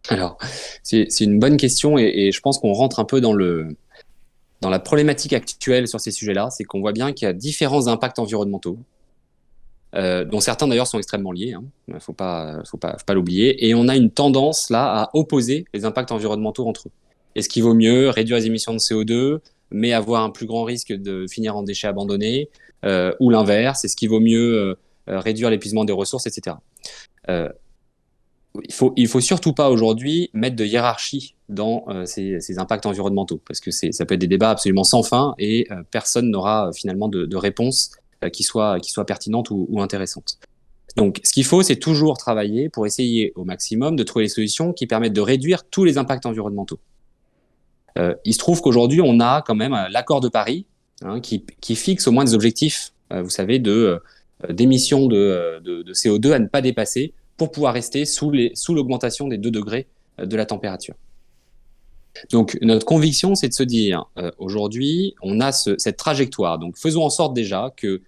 [SPEAKER 2] Alors, c'est une bonne question et je pense qu'on rentre un peu dans la problématique actuelle sur ces sujets-là, c'est qu'on voit bien qu'il y a différents impacts environnementaux, dont certains d'ailleurs sont extrêmement liés, faut pas l'oublier, et on a une tendance là à opposer les impacts environnementaux entre eux. Est-ce qu'il vaut mieux réduire les émissions de CO2 mais avoir un plus grand risque de finir en déchets abandonnés, ou l'inverse? Est-ce qu'il vaut mieux réduire l'épuisement des ressources, etc. Il faut surtout pas aujourd'hui mettre de hiérarchie dans ces impacts environnementaux, parce que ça peut être des débats absolument sans fin et personne n'aura finalement de réponse qui soit pertinente ou intéressante. Donc, ce qu'il faut, c'est toujours travailler pour essayer au maximum de trouver les solutions qui permettent de réduire tous les impacts environnementaux. Il se trouve qu'aujourd'hui, on a quand même l'accord de Paris qui fixe au moins des objectifs, vous savez, d'émissions de CO2 à ne pas dépasser pour pouvoir rester sous l'augmentation des 2 degrés de la température. Donc, notre conviction, c'est de se dire, aujourd'hui, on a cette trajectoire. Donc, faisons en sorte déjà que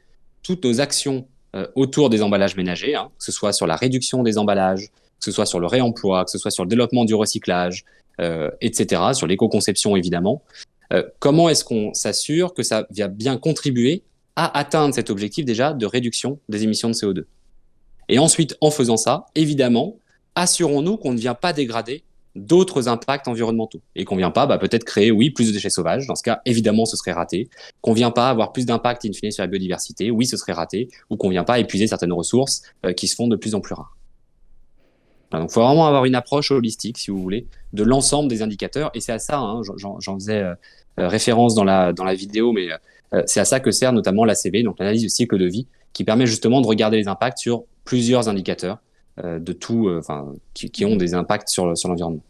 [SPEAKER 2] toutes nos actions autour des emballages ménagers, que ce soit sur la réduction des emballages, que ce soit sur le réemploi, que ce soit sur le développement du recyclage, etc., sur l'éco-conception évidemment, comment est-ce qu'on s'assure que ça va bien contribuer à atteindre cet objectif déjà de réduction des émissions de CO2? Et ensuite, en faisant ça, évidemment, assurons-nous qu'on ne vient pas dégrader d'autres impacts environnementaux et qu'on ne vient pas peut-être créer, oui, plus de déchets sauvages. Dans ce cas, évidemment, ce serait raté. Qu'on ne vient pas avoir plus d'impact in fine sur la biodiversité, oui, ce serait raté. Ou qu'on ne vient pas épuiser certaines ressources qui se font de plus en plus rares. Donc, il faut vraiment avoir une approche holistique, si vous voulez, de l'ensemble des indicateurs. Et c'est à ça, j'en faisais référence dans la vidéo, mais c'est à ça que sert notamment l'ACV, donc l'analyse du cycle de vie, qui permet justement de regarder les impacts sur plusieurs indicateurs qui ont des impacts sur l'environnement.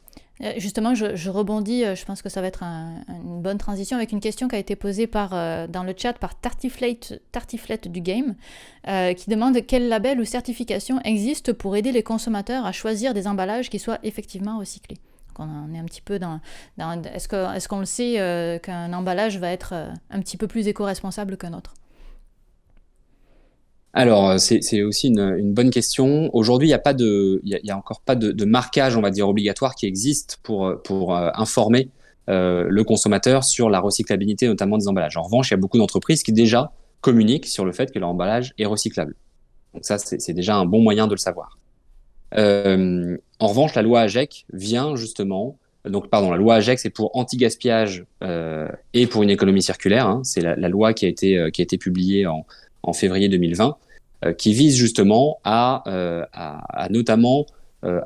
[SPEAKER 1] Justement, je rebondis, je pense que ça va être une bonne transition avec une question qui a été posée dans le chat par Tartiflette du Game, qui demande quel label ou certification existe pour aider les consommateurs à choisir des emballages qui soient effectivement recyclés. Donc on est un petit peu est-ce qu'on le sait qu'un emballage va être un petit peu plus éco-responsable qu'un autre?
[SPEAKER 2] Alors, c'est aussi une bonne question. Aujourd'hui, il y a encore pas de marquage, on va dire, obligatoire qui existe pour informer le consommateur sur la recyclabilité, notamment des emballages. En revanche, il y a beaucoup d'entreprises qui déjà communiquent sur le fait que leur emballage est recyclable. Donc ça, c'est déjà un bon moyen de le savoir. En revanche, la loi AGEC vient justement, donc pardon, la loi AGEC c'est pour anti-gaspillage et pour une économie circulaire. Hein. C'est la loi qui a été publiée en février 2020, qui vise justement à notamment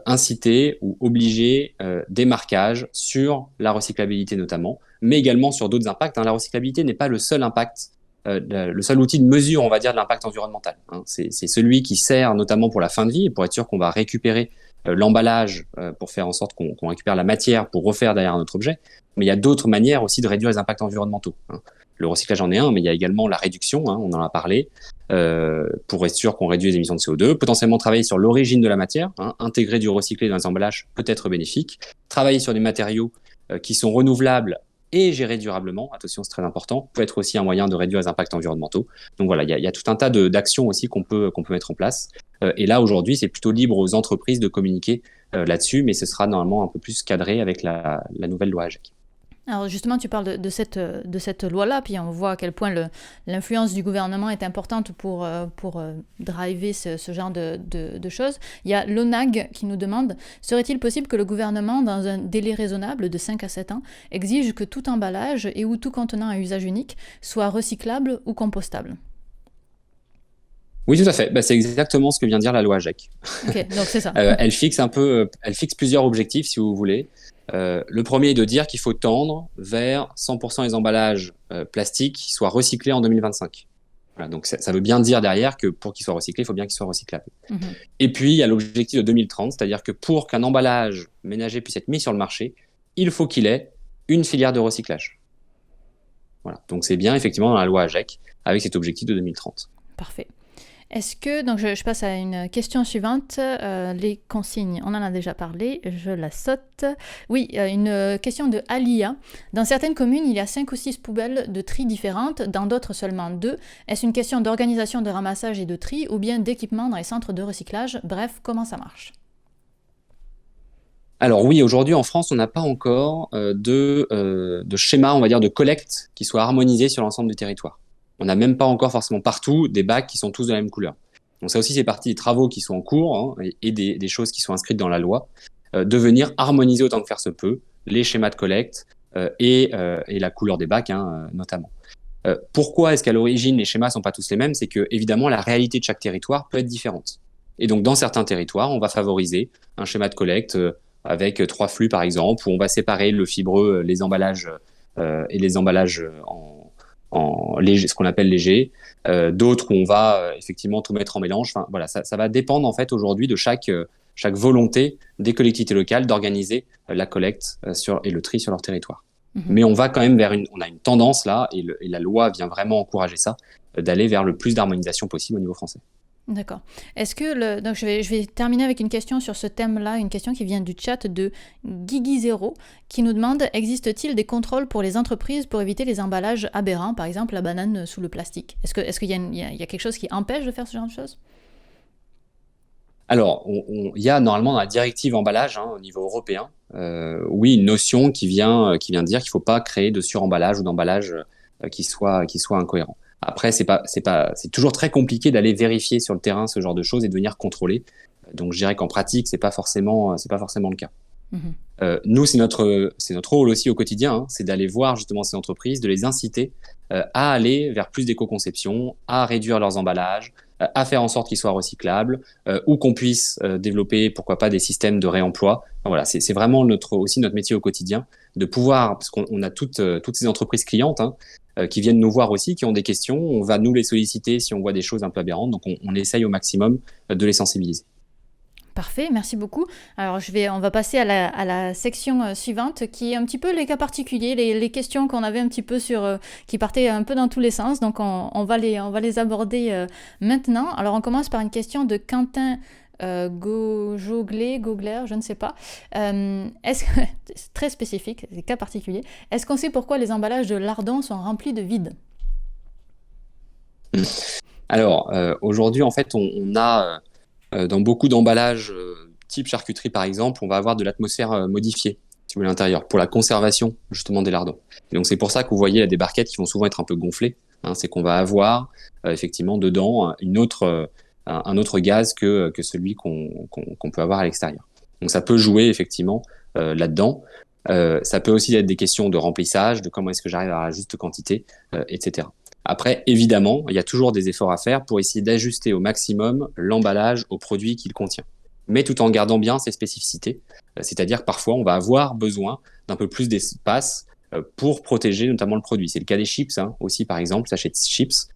[SPEAKER 2] inciter ou obliger des marquages sur la recyclabilité notamment, mais également sur d'autres impacts. Hein. La recyclabilité n'est pas le seul impact, le seul outil de mesure, on va dire, de l'impact environnemental. Hein. C'est celui qui sert notamment pour la fin de vie, pour être sûr qu'on va récupérer l'emballage pour faire en sorte qu'on récupère la matière pour refaire derrière un autre objet. Mais il y a d'autres manières aussi de réduire les impacts environnementaux. Hein. Le recyclage en est un, mais il y a également la réduction, hein, on en a parlé, pour être sûr qu'on réduit les émissions de CO2, potentiellement travailler sur l'origine de la matière, hein, intégrer du recyclé dans les emballages peut être bénéfique, travailler sur des matériaux qui sont renouvelables et gérés durablement, attention c'est très important, peut être aussi un moyen de réduire les impacts environnementaux. Donc voilà, il y a tout un tas d'actions aussi qu'on peut mettre en place. Et là aujourd'hui c'est plutôt libre aux entreprises de communiquer là-dessus, mais ce sera normalement un peu plus cadré avec la nouvelle loi AGEC.
[SPEAKER 1] Alors justement, tu parles de cette loi-là, puis on voit à quel point l'influence du gouvernement est importante pour driver ce genre de choses. Il y a l'ONAG qui nous demande, serait-il possible que le gouvernement, dans un délai raisonnable de 5 à 7 ans, exige que tout emballage et ou tout contenant à usage unique soit recyclable ou compostable ?
[SPEAKER 2] Oui, tout à fait. Bah, c'est exactement ce que vient de dire la loi AGEC.
[SPEAKER 1] Ok, donc c'est ça.
[SPEAKER 2] Elle fixe plusieurs objectifs, si vous voulez. Le premier est de dire qu'il faut tendre vers 100% des emballages plastiques qui soient recyclés en 2025. Voilà, donc ça veut bien dire derrière que pour qu'ils soient recyclés, il faut bien qu'ils soient recyclables. Mm-hmm. Et puis, il y a l'objectif de 2030, c'est-à-dire que pour qu'un emballage ménager puisse être mis sur le marché, il faut qu'il ait une filière de recyclage. Voilà, donc c'est bien effectivement dans la loi AGEC avec cet objectif de 2030.
[SPEAKER 1] Parfait. Est-ce que, donc je passe à une question suivante, les consignes, on en a déjà parlé, je la saute. Oui, une question de Alia. Dans certaines communes, il y a 5 ou 6 poubelles de tri différentes, dans d'autres seulement 2. Est-ce une question d'organisation de ramassage et de tri ou bien d'équipement dans les centres de recyclage ? Bref, comment ça marche ?
[SPEAKER 2] Alors oui, aujourd'hui en France, on n'a pas encore de schéma, on va dire, de collecte qui soit harmonisé sur l'ensemble du territoire. On n'a même pas encore forcément partout des bacs qui sont tous de la même couleur. Donc ça aussi, c'est partie des travaux qui sont en cours, hein, et des choses qui sont inscrites dans la loi, de venir harmoniser autant que faire se peut les schémas de collecte et la couleur des bacs, hein, notamment. Pourquoi est-ce qu'à l'origine, les schémas sont pas tous les mêmes ? C'est que évidemment, la réalité de chaque territoire peut être différente. Et donc, dans certains territoires, on va favoriser un schéma de collecte avec 3 flux, par exemple, où on va séparer le fibreux, les emballages et les emballages en léger, ce qu'on appelle léger, d'autres où on va effectivement tout mettre en mélange. Enfin, voilà, ça va dépendre en fait aujourd'hui de chaque volonté des collectivités locales d'organiser la collecte et le tri sur leur territoire. Mmh. Mais on va quand même on a une tendance là, et la loi vient vraiment encourager ça, d'aller vers le plus d'harmonisation possible au niveau français.
[SPEAKER 1] D'accord. Est-ce que donc je vais terminer avec une question sur ce thème-là, une question qui vient du chat de Guigui0 qui nous demande, existe-t-il des contrôles pour les entreprises pour éviter les emballages aberrants, par exemple la banane sous le plastique ? Est-ce qu'il y a quelque chose qui empêche de faire ce genre de choses ?
[SPEAKER 2] Alors, il y a normalement dans la directive emballage, hein, au niveau européen, oui, une notion qui vient dire qu'il ne faut pas créer de suremballage ou d'emballage qui soit incohérent. Après, c'est toujours très compliqué d'aller vérifier sur le terrain ce genre de choses et de venir contrôler. Donc, je dirais qu'en pratique, c'est pas forcément le cas. Mmh. Nous, c'est notre rôle aussi au quotidien, hein, c'est d'aller voir justement ces entreprises, de les inciter à aller vers plus d'éco-conception, à réduire leurs emballages, à faire en sorte qu'ils soient recyclables, ou qu'on puisse développer, pourquoi pas, des systèmes de réemploi. Enfin, voilà, c'est vraiment aussi notre métier au quotidien, de pouvoir, parce qu'on a toutes ces entreprises clientes, hein, qui viennent nous voir aussi, qui ont des questions. On va nous les solliciter si on voit des choses un peu aberrantes. Donc, on essaye au maximum de les sensibiliser.
[SPEAKER 1] Parfait, merci beaucoup. Alors, on va passer à la section suivante, qui est un petit peu les cas particuliers, les questions qu'on avait un petit peu qui partaient un peu dans tous les sens. Donc, on va les aborder maintenant. Alors, on commence par une question de Quentin Gogler, je ne sais pas. C'est très spécifique, des cas particuliers. Est-ce qu'on sait pourquoi les emballages de lardons sont remplis de vide ?
[SPEAKER 2] Alors, aujourd'hui, en fait, on a dans beaucoup d'emballages type charcuterie, par exemple, on va avoir de l'atmosphère modifiée, si vous voulez, à l'intérieur, pour la conservation, justement, des lardons. Et donc, c'est pour ça que vous voyez, il y a des barquettes qui vont souvent être un peu gonflées. C'est qu'on va avoir, effectivement, dedans, un autre gaz que celui qu'on peut avoir à l'extérieur. Donc, ça peut jouer, effectivement, là-dedans. Ça peut aussi être des questions de remplissage, de comment est-ce que j'arrive à la juste quantité, etc. Après, évidemment, il y a toujours des efforts à faire pour essayer d'ajuster au maximum l'emballage au produit qu'il contient, mais tout en gardant bien ses spécificités. C'est-à-dire que parfois, on va avoir besoin d'un peu plus d'espace pour protéger notamment le produit. C'est le cas des chips, aussi, par exemple, sachet de chips.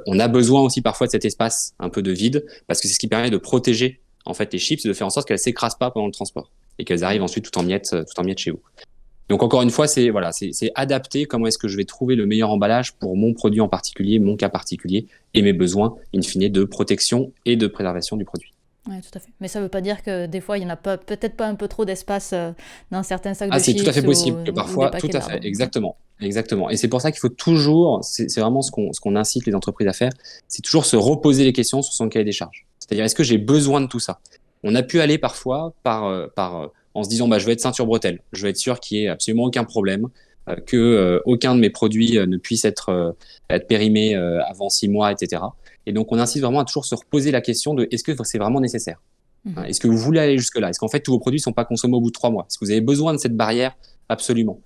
[SPEAKER 2] On a besoin aussi parfois de cet espace un peu de vide, parce que c'est ce qui permet de protéger en fait les chips et de faire en sorte qu'elles s'écrasent pas pendant le transport et qu'elles arrivent ensuite tout en miettes chez vous. Donc encore une fois, c'est adapter comment est-ce que je vais trouver le meilleur emballage pour mon produit en particulier, mon cas particulier et mes besoins in fine de protection et de préservation du produit.
[SPEAKER 1] Oui, tout à fait. Mais ça ne veut pas dire que des fois, il n'y en a peut-être pas un peu trop d'espace dans certains sacs de
[SPEAKER 2] C'est
[SPEAKER 1] chips
[SPEAKER 2] tout à fait possible que
[SPEAKER 1] ou
[SPEAKER 2] parfois,
[SPEAKER 1] des paquets
[SPEAKER 2] tout à
[SPEAKER 1] de
[SPEAKER 2] fait,
[SPEAKER 1] lardons.
[SPEAKER 2] exactement. Et c'est pour ça qu'il faut toujours, c'est vraiment ce qu'on incite les entreprises à faire, c'est toujours se reposer les questions sur son cahier des charges. C'est-à-dire, est-ce que j'ai besoin de tout ça? On a pu aller parfois en se disant, je vais être ceinture bretelle, je vais être sûr qu'il n'y ait absolument aucun problème, que aucun de mes produits ne puisse être périmé avant 6 mois, etc. Et donc, on incite vraiment à toujours se reposer la question de est-ce que c'est vraiment nécessaire? Est-ce que vous voulez aller jusque-là? Est-ce qu'en fait, tous vos produits ne sont pas consommés au bout de 3 mois? Est-ce que vous avez besoin de cette barrière? Absolument.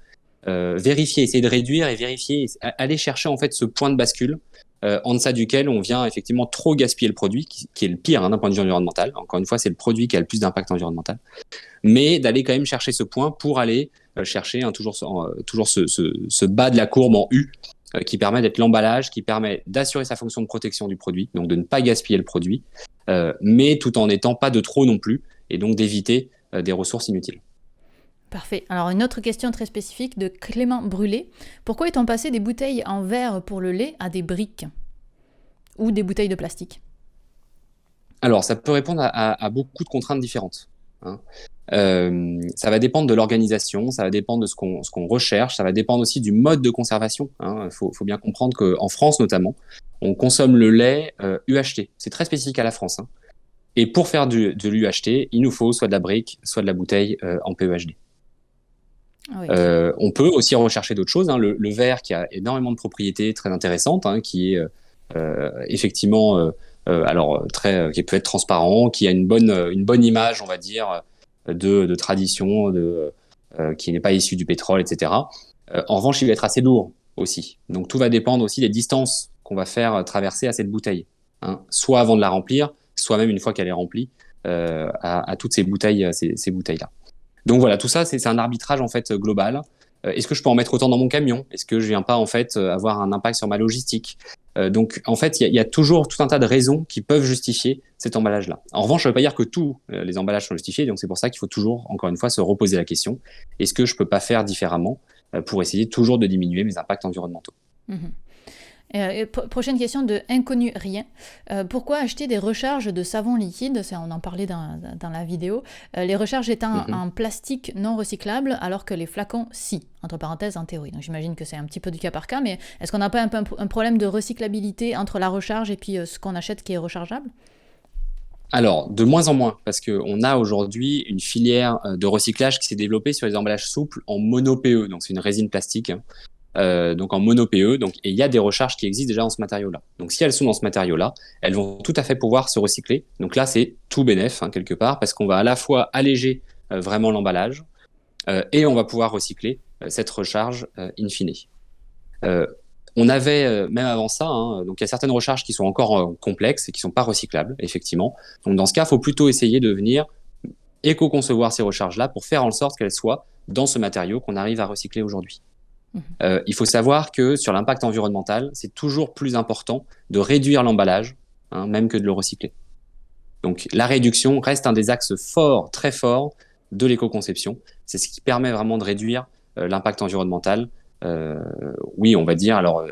[SPEAKER 2] Vérifier, essayer de réduire et vérifier, aller chercher en fait ce point de bascule en deçà duquel on vient effectivement trop gaspiller le produit, qui est le pire d'un point de vue environnemental. Encore une fois, c'est le produit qui a le plus d'impact environnemental. Mais d'aller quand même chercher ce point pour aller chercher toujours ce bas de la courbe en U qui permet d'être l'emballage, qui permet d'assurer sa fonction de protection du produit, donc de ne pas gaspiller le produit, mais tout en n'étant pas de trop non plus, et donc d'éviter des ressources inutiles.
[SPEAKER 1] Parfait. Alors une autre question très spécifique de Clément Brûlé. Pourquoi est-on passé des bouteilles en verre pour le lait à des briques ou des bouteilles de plastique?
[SPEAKER 2] Alors ça peut répondre à beaucoup de contraintes différentes. Ça va dépendre de l'organisation, ça va dépendre de ce qu'on recherche, ça va dépendre aussi du mode de conservation. Faut bien comprendre qu'en France notamment, on consomme le lait UHT. C'est très spécifique à la France. Et pour faire de l'UHT, il nous faut soit de la brique, soit de la bouteille en PEHD.
[SPEAKER 1] Oui.
[SPEAKER 2] On peut aussi rechercher d'autres choses. Le verre qui a énormément de propriétés très intéressantes, qui est effectivement qui peut être transparent, qui a une bonne image, on va dire, de tradition, qui n'est pas issu du pétrole, etc. En revanche, il va être assez lourd aussi. Donc tout va dépendre aussi des distances qu'on va faire traverser à cette bouteille, soit avant de la remplir, soit même une fois qu'elle est remplie, à toutes ces bouteilles, ces bouteilles-là. Donc voilà, tout ça, c'est un arbitrage en fait global. Est-ce que je peux en mettre autant dans mon camion? Est-ce que je viens pas en fait avoir un impact sur ma logistique? Donc en fait, il y a toujours tout un tas de raisons qui peuvent justifier cet emballage-là. En revanche, ça ne veut pas dire que tous les emballages sont justifiés. Donc c'est pour ça qu'il faut toujours, encore une fois, se reposer la question: est-ce que je peux pas faire différemment pour essayer toujours de diminuer mes impacts environnementaux?
[SPEAKER 1] Prochaine question de Inconnu Rien. Pourquoi acheter des recharges de savon liquide? On en parlait dans la vidéo. Les recharges étant en plastique non recyclable, alors que les flacons, si, entre parenthèses, en théorie. Donc j'imagine que c'est un petit peu du cas par cas, mais est-ce qu'on n'a pas un problème de recyclabilité entre la recharge et puis ce qu'on achète qui est rechargeable?
[SPEAKER 2] Alors, de moins en moins, parce qu'on a aujourd'hui une filière de recyclage qui s'est développée sur les emballages souples en mono-PE, donc c'est une résine plastique. Donc en mono-PE, et il y a des recharges qui existent déjà dans ce matériau-là. Donc si elles sont dans ce matériau-là, elles vont tout à fait pouvoir se recycler. Donc là, c'est tout bénef, quelque part, parce qu'on va à la fois alléger vraiment l'emballage et on va pouvoir recycler cette recharge in fine. On avait, même avant ça, donc il y a certaines recharges qui sont encore complexes et qui ne sont pas recyclables, effectivement. Donc dans ce cas, il faut plutôt essayer de venir éco-concevoir ces recharges-là pour faire en sorte qu'elles soient dans ce matériau qu'on arrive à recycler aujourd'hui. Il faut savoir que sur l'impact environnemental, c'est toujours plus important de réduire l'emballage, même que de le recycler. Donc la réduction reste un des axes forts, très forts de l'éco-conception. C'est ce qui permet vraiment de réduire l'impact environnemental. Oui, on va dire, alors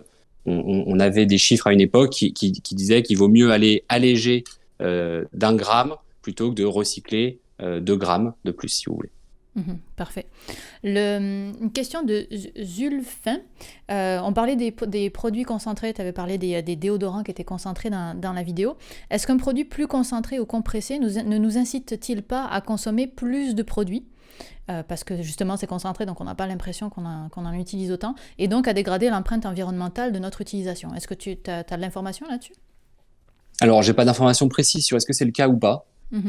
[SPEAKER 2] on avait des chiffres à une époque qui disaient qu'il vaut mieux aller alléger d'1 gramme plutôt que de recycler 2 grammes de plus, si vous voulez.
[SPEAKER 1] Parfait. Une question de Zulfin. On parlait des produits concentrés, tu avais parlé des déodorants qui étaient concentrés dans la vidéo. Est-ce qu'un produit plus concentré ou compressé ne nous incite-t-il pas à consommer plus de produits parce que justement c'est concentré, donc on n'a pas l'impression qu'on en utilise autant, et donc à dégrader l'empreinte environnementale de notre utilisation. Est-ce que tu as de l'information là-dessus?
[SPEAKER 2] Alors, j'ai pas d'informations précises sur est-ce que c'est le cas ou pas.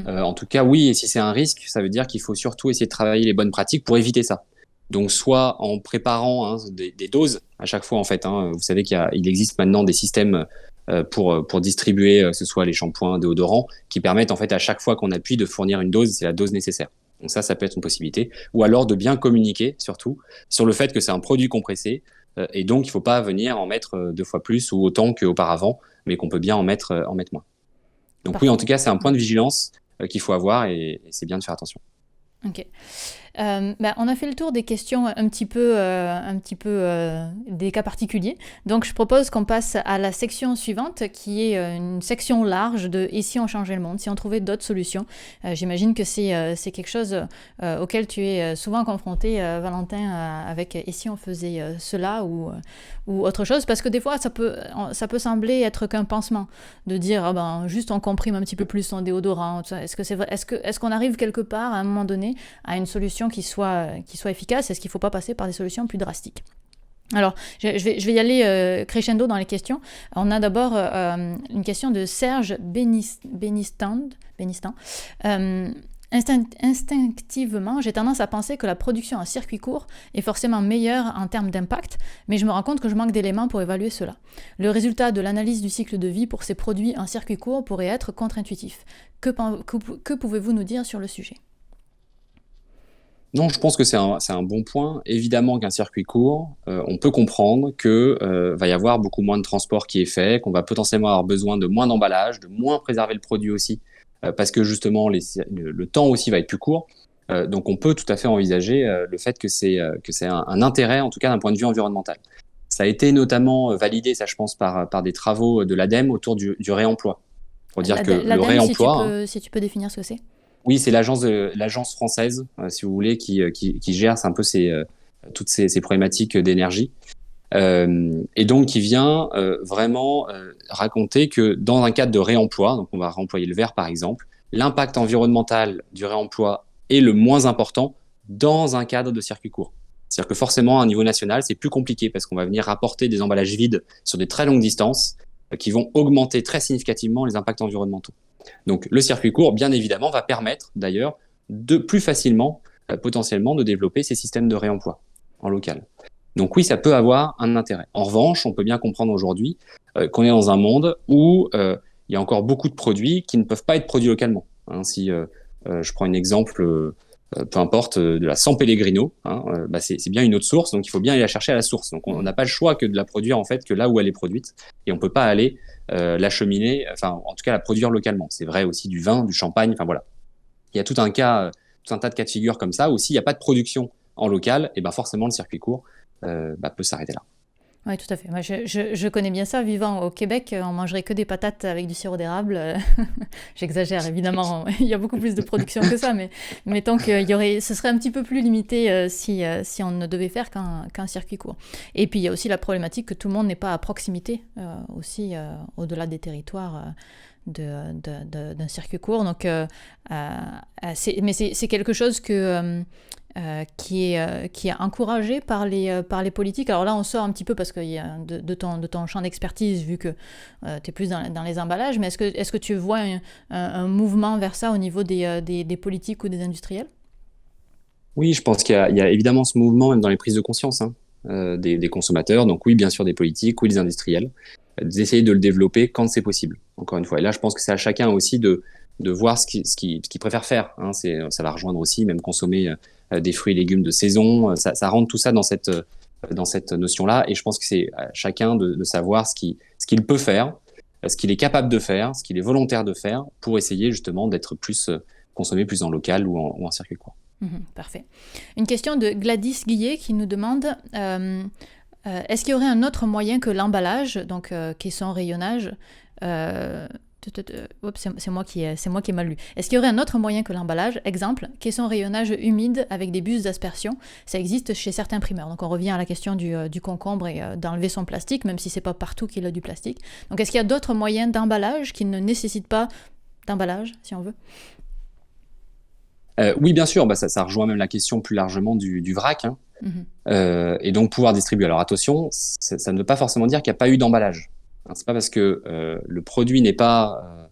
[SPEAKER 2] En tout cas, oui, et si c'est un risque, ça veut dire qu'il faut surtout essayer de travailler les bonnes pratiques pour éviter ça. Donc, soit en préparant des doses à chaque fois, en fait. Vous savez qu'il existe maintenant des systèmes pour distribuer, que ce soit les shampoings, déodorants, qui permettent en fait à chaque fois qu'on appuie de fournir une dose, c'est la dose nécessaire. Donc ça peut être une possibilité. Ou alors de bien communiquer, surtout, sur le fait que c'est un produit compressé, et donc il ne faut pas venir en mettre 2 fois plus ou autant qu'auparavant, mais qu'on peut bien en mettre moins. Donc
[SPEAKER 1] Parfait.
[SPEAKER 2] oui, en tout cas, c'est un point de vigilance qu'il faut avoir et c'est bien de faire attention.
[SPEAKER 1] Ok. On a fait le tour des questions un petit peu des cas particuliers. Donc, je propose qu'on passe à la section suivante, qui est une section large de « Et si on changeait le monde ?» si on trouvait d'autres solutions. J'imagine que c'est quelque chose auquel tu es souvent confronté, Valentin, avec « Et si on faisait cela ?» ou autre chose. Parce que des fois, ça peut sembler être qu'un pansement, de dire juste on comprime un petit peu plus son déodorant. Est-ce que c'est vrai? Est-ce qu'on arrive quelque part, à un moment donné, à une solution qui soit efficace? Est-ce qu'il ne faut pas passer par des solutions plus drastiques? Alors, je vais y aller crescendo dans les questions. On a d'abord une question de Serge Benistan. Instinctivement, j'ai tendance à penser que la production en circuit court est forcément meilleure en termes d'impact, mais je me rends compte que je manque d'éléments pour évaluer cela. Le résultat de l'analyse du cycle de vie pour ces produits en circuit court pourrait être contre-intuitif. Que pouvez-vous nous dire sur le sujet ?
[SPEAKER 2] Non, je pense que c'est un bon point. Évidemment qu'un circuit court, on peut comprendre que va y avoir beaucoup moins de transport qui est fait, qu'on va potentiellement avoir besoin de moins d'emballage, de moins préserver le produit aussi, parce que justement le temps aussi va être plus court. Donc on peut tout à fait envisager le fait que c'est un intérêt, en tout cas d'un point de vue environnemental. Ça a été notamment validé, ça je pense, par des travaux de l'ADEME autour du réemploi. Pour dire que le réemploi...
[SPEAKER 1] si tu peux définir ce que c'est.
[SPEAKER 2] Oui, c'est l'agence française, si vous voulez, qui gère un peu toutes ces problématiques d'énergie. Et donc, qui vient vraiment raconter que dans un cadre de réemploi, donc on va réemployer le verre par exemple, l'impact environnemental du réemploi est le moins important dans un cadre de circuit court. C'est-à-dire que forcément, à un niveau national, c'est plus compliqué parce qu'on va venir rapporter des emballages vides sur des très longues distances qui vont augmenter très significativement les impacts environnementaux. Donc le circuit court, bien évidemment, va permettre d'ailleurs de plus facilement, potentiellement, de développer ces systèmes de réemploi en local. Donc oui, ça peut avoir un intérêt. En revanche, on peut bien comprendre aujourd'hui qu'on est dans un monde où il y a encore beaucoup de produits qui ne peuvent pas être produits localement. Si je prends un exemple, peu importe, de la San Pellegrino, c'est bien une autre source, donc il faut bien aller la chercher à la source. Donc on n'a pas le choix que de la produire en fait que là où elle est produite, et on peut pas aller l'acheminer, enfin en tout cas la produire localement. C'est vrai aussi du vin, du champagne, enfin voilà. Il y a tout un tas de cas de figure comme ça où s'il n'y a pas de production en local, et ben forcément le circuit court peut s'arrêter là.
[SPEAKER 1] Oui, tout à fait. Moi, je connais bien ça. Vivant au Québec, on mangerait que des patates avec du sirop d'érable. J'exagère, évidemment. Il y a beaucoup plus de production que ça, mais mettons que ce serait un petit peu plus limité si on ne devait faire qu'un circuit court. Et puis, il y a aussi la problématique que tout le monde n'est pas à proximité, aussi au-delà des territoires d'un circuit court. Donc, mais c'est quelque chose qui est encouragé par les politiques. Alors là, on sort un petit peu parce que de ton champ d'expertise, vu que tu es plus dans les emballages, mais est-ce que tu vois un mouvement vers ça au niveau des politiques ou des industriels?
[SPEAKER 2] Oui, je pense qu'il y a évidemment ce mouvement, même dans les prises de conscience des consommateurs. Donc oui, bien sûr, des politiques, oui, des industriels, d'essayer de le développer quand c'est possible, encore une fois. Et là, je pense que c'est à chacun aussi de voir ce qu'il préfère faire. Ça va rejoindre aussi, même consommer des fruits et légumes de saison. Ça rentre tout ça dans cette notion-là. Et je pense que c'est à chacun de savoir ce qu'il peut faire, ce qu'il est capable de faire, ce qu'il est volontaire de faire pour essayer justement d'être plus consommé plus en local ou en circuit court.
[SPEAKER 1] Parfait. Une question de Gladys Guillet qui nous demande est-ce qu'il y aurait un autre moyen que l'emballage, donc qui est son rayonnage, Oups, c'est moi qui ai mal lu. Est-ce qu'il y aurait un autre moyen que l'emballage? Exemple, caisson rayonnage humide avec des bus d'aspersion. Ça existe chez certains primeurs. Donc on revient à la question du concombre et d'enlever son plastique, même si c'est pas partout qu'il a du plastique. Donc est-ce qu'il y a d'autres moyens d'emballage qui ne nécessitent pas d'emballage, si on veut?
[SPEAKER 2] Oui, bien sûr, ça rejoint même la question plus largement du vrac, hein. Et donc pouvoir distribuer. Alors attention, ça ne veut pas forcément dire qu'il n'y a pas eu d'emballage. Hein, c'est pas parce que le produit n'est pas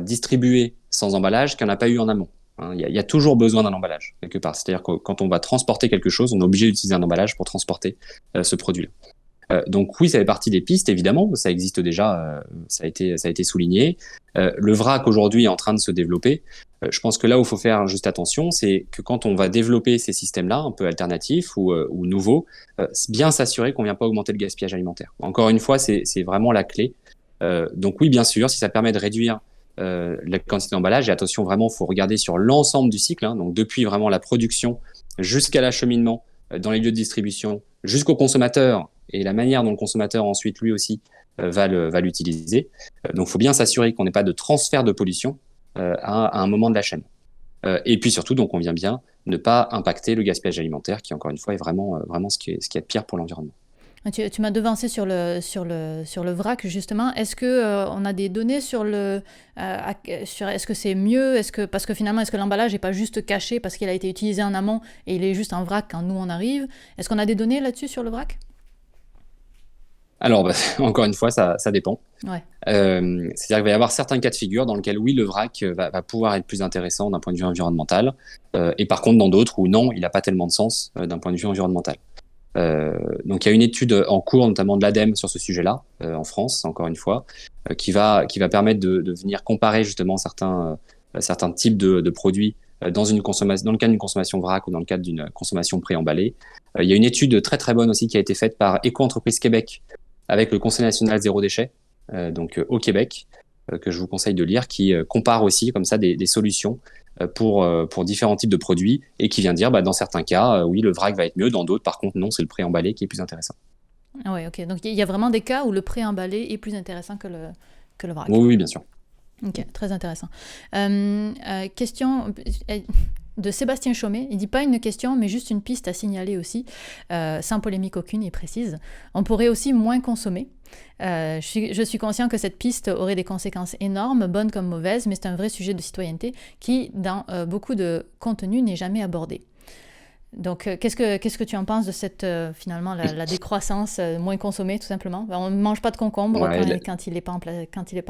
[SPEAKER 2] distribué sans emballage qu'il n'y en a pas eu en amont. Hein, il y a toujours besoin d'un emballage quelque part. C'est-à-dire que quand on va transporter quelque chose, on est obligé d'utiliser un emballage pour transporter ce produit-là. Donc oui, ça fait partie des pistes, évidemment, ça existe déjà, ça a été souligné. Le vrac aujourd'hui est en train de se développer. Je pense que là où il faut faire juste attention, c'est que quand on va développer ces systèmes-là, un peu alternatifs ou nouveaux, bien s'assurer qu'on ne vient pas augmenter le gaspillage alimentaire. Encore une fois, c'est vraiment la clé. Donc oui, bien sûr, si ça permet de réduire la quantité d'emballage, et attention, vraiment, il faut regarder sur l'ensemble du cycle, hein, donc depuis vraiment la production jusqu'à l'acheminement dans les lieux de distribution, jusqu'au consommateur, et la manière dont le consommateur ensuite lui aussi va l'utiliser. Donc il faut bien s'assurer qu'on n'ait pas de transfert de pollution à un moment de la chaîne. Et puis surtout, donc on vient bien ne pas impacter le gaspillage alimentaire qui, encore une fois, est vraiment ce qui est de pire pour l'environnement.
[SPEAKER 1] Tu m'as devancé sur le vrac, justement. Est-ce qu'on a des données sur est-ce que c'est mieux? Parce que finalement, est-ce que l'emballage n'est pas juste caché parce qu'il a été utilisé en amont et il est juste en vrac quand nous on arrive? Est-ce qu'on a des données là-dessus sur le vrac?
[SPEAKER 2] Alors, encore une fois, ça dépend.
[SPEAKER 1] Ouais.
[SPEAKER 2] C'est-à-dire qu'il va y avoir certains cas de figure dans lesquels, oui, le vrac va pouvoir être plus intéressant d'un point de vue environnemental, et par contre, dans d'autres où non, il n'a pas tellement de sens d'un point de vue environnemental. Donc, il y a une étude en cours, notamment de l'ADEME, sur ce sujet-là, en France, encore une fois, qui va permettre de venir comparer justement certains types de produits dans le cadre d'une consommation vrac ou dans le cadre d'une consommation préemballée. Il y a une étude très très bonne aussi qui a été faite par Éco-entreprise Québec avec le Conseil national zéro déchet, donc au Québec, que je vous conseille de lire, qui compare aussi comme ça des solutions pour différents types de produits et qui vient dire, dans certains cas, oui, le vrac va être mieux, dans d'autres, par contre, non, c'est le préemballé qui est plus intéressant.
[SPEAKER 1] Ah ouais, ok. Donc il y a vraiment des cas où le préemballé est plus intéressant que le vrac.
[SPEAKER 2] Oui, bien sûr.
[SPEAKER 1] Ok, très intéressant. Question de Sébastien Chaumet. Il dit pas une question, mais juste une piste à signaler aussi, sans polémique aucune et précise. On pourrait aussi moins consommer. Je suis conscient que cette piste aurait des conséquences énormes, bonnes comme mauvaises, mais c'est un vrai sujet de citoyenneté qui, dans beaucoup de contenus, n'est jamais abordé. Donc, qu'est-ce que tu en penses de cette, finalement, la décroissance, moins consommer, tout simplement? On ne mange pas de concombre quand il n'est pas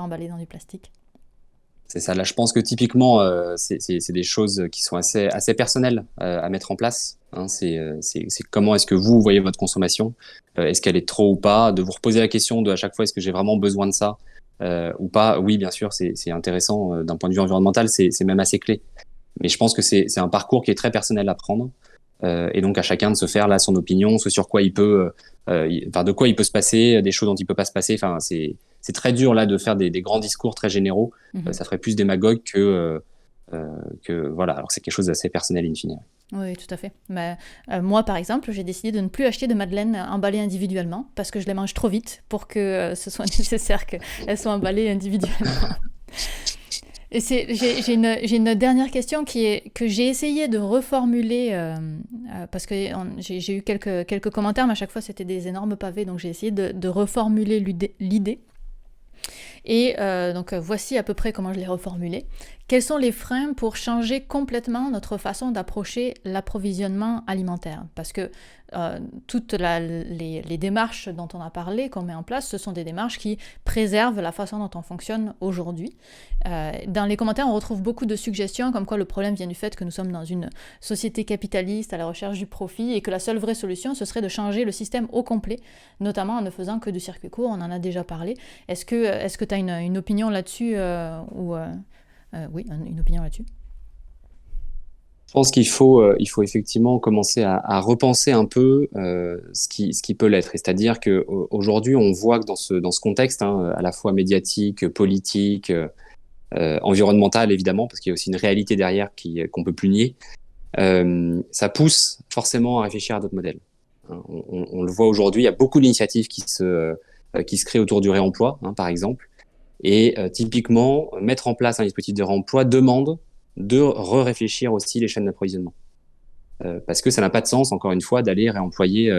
[SPEAKER 1] emballé dans du plastique.
[SPEAKER 2] C'est ça. Là, je pense que typiquement, c'est des choses qui sont assez personnelles à mettre en place. Hein. C'est comment est-ce que vous voyez votre consommation? Est-ce qu'elle est trop ou pas? De vous reposer la question de à chaque fois, est-ce que j'ai vraiment besoin de ça ou pas? Oui, bien sûr, c'est intéressant d'un point de vue environnemental, c'est même assez clé. Mais je pense que c'est un parcours qui est très personnel à prendre. Et donc à chacun de se faire là son opinion, ce sur quoi il peut, de quoi il peut se passer, des choses dont il peut pas se passer. Enfin, c'est très dur là de faire des grands discours très généraux. Ça ferait plus démagogue que voilà. Alors c'est quelque chose d'assez personnel in fine.
[SPEAKER 1] Oui, tout à fait. Mais, moi, par exemple, j'ai décidé de ne plus acheter de madeleines emballées individuellement parce que je les mange trop vite pour que ce soit nécessaire qu'elles soient emballées individuellement. Et j'ai une dernière question que j'ai essayé de reformuler parce que j'ai eu quelques commentaires, mais à chaque fois c'était des énormes pavés, donc j'ai essayé de reformuler l'idée. Et donc voici à peu près comment je l'ai reformulé. Quels sont les freins pour changer complètement notre façon d'approcher l'approvisionnement alimentaire? Parce que toutes les démarches dont on a parlé, qu'on met en place, ce sont des démarches qui préservent la façon dont on fonctionne aujourd'hui. Dans les commentaires, on retrouve beaucoup de suggestions comme quoi le problème vient du fait que nous sommes dans une société capitaliste à la recherche du profit et que la seule vraie solution, ce serait de changer le système au complet, notamment en ne faisant que du circuit court. On en a déjà parlé. Est-ce que tu as une opinion là-dessus oui, une opinion là-dessus?
[SPEAKER 2] Je pense qu'il faut effectivement commencer à repenser un peu ce qui peut l'être. C'est-à-dire qu'aujourd'hui, on voit que dans ce contexte, hein, à la fois médiatique, politique, environnemental évidemment, parce qu'il y a aussi une réalité derrière qu'on peut plus nier, ça pousse forcément à réfléchir à d'autres modèles. On le voit aujourd'hui, il y a beaucoup d'initiatives qui se créent autour du réemploi, hein, par exemple. Et typiquement, mettre en place un dispositif de réemploi demande de réfléchir aussi les chaînes d'approvisionnement. Parce que ça n'a pas de sens, encore une fois, d'aller réemployer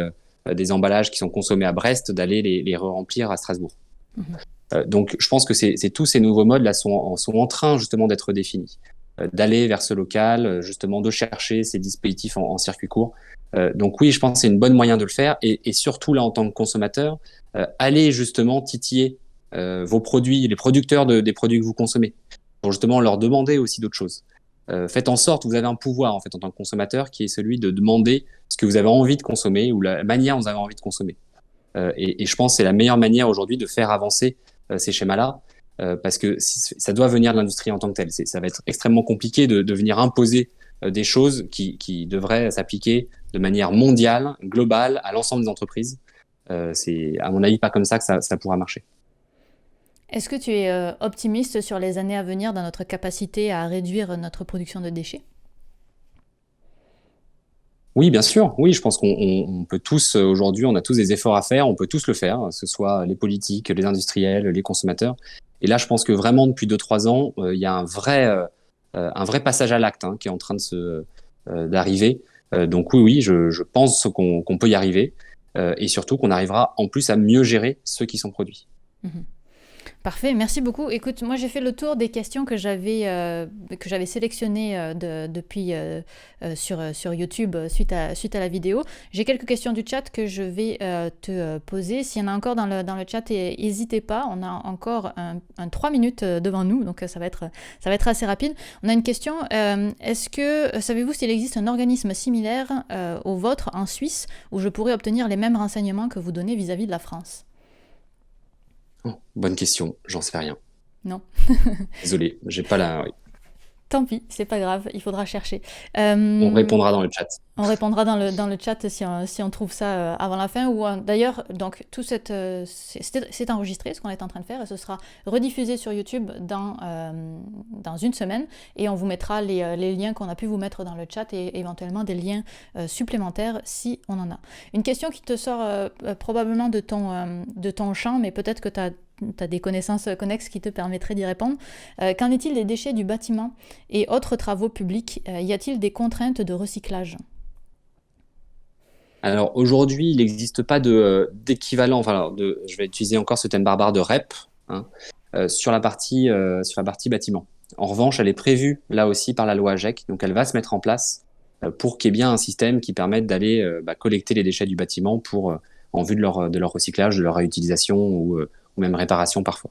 [SPEAKER 2] des emballages qui sont consommés à Brest, d'aller les remplir à Strasbourg. Donc, je pense que tous ces nouveaux modes là sont en train justement d'être définis, d'aller vers ce local, justement de chercher ces dispositifs en circuit court. Donc oui, je pense que c'est une bonne moyen de le faire, et surtout là en tant que consommateur, allez justement titiller vos produits, les producteurs des produits que vous consommez, pour justement leur demander aussi d'autres choses. Faites en sorte, vous avez un pouvoir en fait en tant que consommateur qui est celui de demander ce que vous avez envie de consommer ou la manière dont vous avez envie de consommer. Et je pense que c'est la meilleure manière aujourd'hui de faire avancer ces schémas-là, parce que ça doit venir de l'industrie en tant que telle. Ça va être extrêmement compliqué de venir imposer des choses qui devraient s'appliquer de manière mondiale, globale, à l'ensemble des entreprises. C'est, à mon avis, pas comme ça que ça pourra marcher.
[SPEAKER 1] Est-ce que tu es optimiste sur les années à venir dans notre capacité à réduire notre production de déchets?
[SPEAKER 2] Oui, bien sûr. Oui, je pense qu'on peut tous, aujourd'hui, on a tous des efforts à faire, on peut tous le faire, que ce soit les politiques, les industriels, les consommateurs. Et là, je pense que vraiment, depuis 2-3 ans, il y a un vrai passage à l'acte qui est en train d'arriver. Donc oui, je pense qu'on peut y arriver, et surtout qu'on arrivera en plus à mieux gérer ceux qui sont produits.
[SPEAKER 1] Mhm. Parfait, merci beaucoup. Écoute, moi j'ai fait le tour des questions que j'avais sélectionnées depuis sur YouTube suite à la vidéo. J'ai quelques questions du chat que je vais te poser. S'il y en a encore dans le chat, n'hésitez pas. On a encore un 3 minutes devant nous, donc ça va être assez rapide. On a une question. Savez-vous s'il existe un organisme similaire au vôtre en Suisse où je pourrais obtenir les mêmes renseignements que vous donnez vis-à-vis de la France?
[SPEAKER 2] Oh, bonne question, j'en sais rien.
[SPEAKER 1] Non.
[SPEAKER 2] Désolé, j'ai pas la. Oui.
[SPEAKER 1] Tant pis, c'est pas grave, il faudra chercher.
[SPEAKER 2] On répondra dans le chat.
[SPEAKER 1] On répondra dans le chat si on trouve ça avant la fin. Ou d'ailleurs, donc tout c'est enregistré ce qu'on est en train de faire, et ce sera rediffusé sur YouTube dans une semaine, et on vous mettra les liens qu'on a pu vous mettre dans le chat, et éventuellement des liens supplémentaires si on en a. Une question qui te sort probablement de ton champ, mais peut-être que tu as des connaissances connexes qui te permettraient d'y répondre. Qu'en est-il des déchets du bâtiment et autres travaux publics? Y a-t-il des contraintes de recyclage?
[SPEAKER 2] Alors aujourd'hui, il n'existe pas d'équivalent. Je vais utiliser encore ce thème barbare de REP sur la partie bâtiment. En revanche, elle est prévue là aussi par la loi AGEC, donc elle va se mettre en place pour qu'il y ait bien un système qui permette d'aller collecter les déchets du bâtiment en vue de leur recyclage, de leur réutilisation ou même réparation parfois.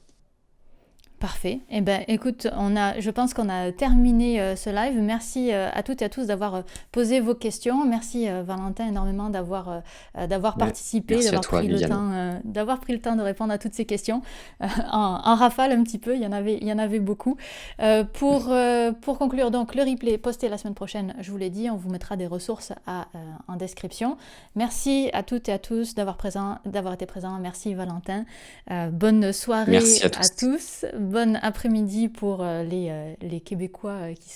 [SPEAKER 1] Parfait. Eh ben, écoute, je pense qu'on a terminé ce live. Merci à toutes et à tous d'avoir posé vos questions. Merci Valentin énormément d'avoir participé, d'avoir pris le temps de répondre à toutes ces questions en rafale un petit peu. Il y en avait beaucoup. Pour conclure, donc le replay posté la semaine prochaine, je vous l'ai dit, on vous mettra des ressources en description. Merci à toutes et à tous d'avoir été présents. Merci Valentin. Bonne soirée
[SPEAKER 2] Merci
[SPEAKER 1] à tous. Bon après-midi pour les Québécois qui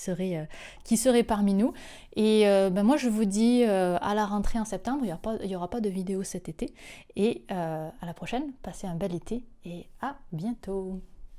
[SPEAKER 1] seraient parmi nous. Et moi, je vous dis à la rentrée en septembre. Il n'y aura pas de vidéo cet été. Et à la prochaine. Passez un bel été et à bientôt.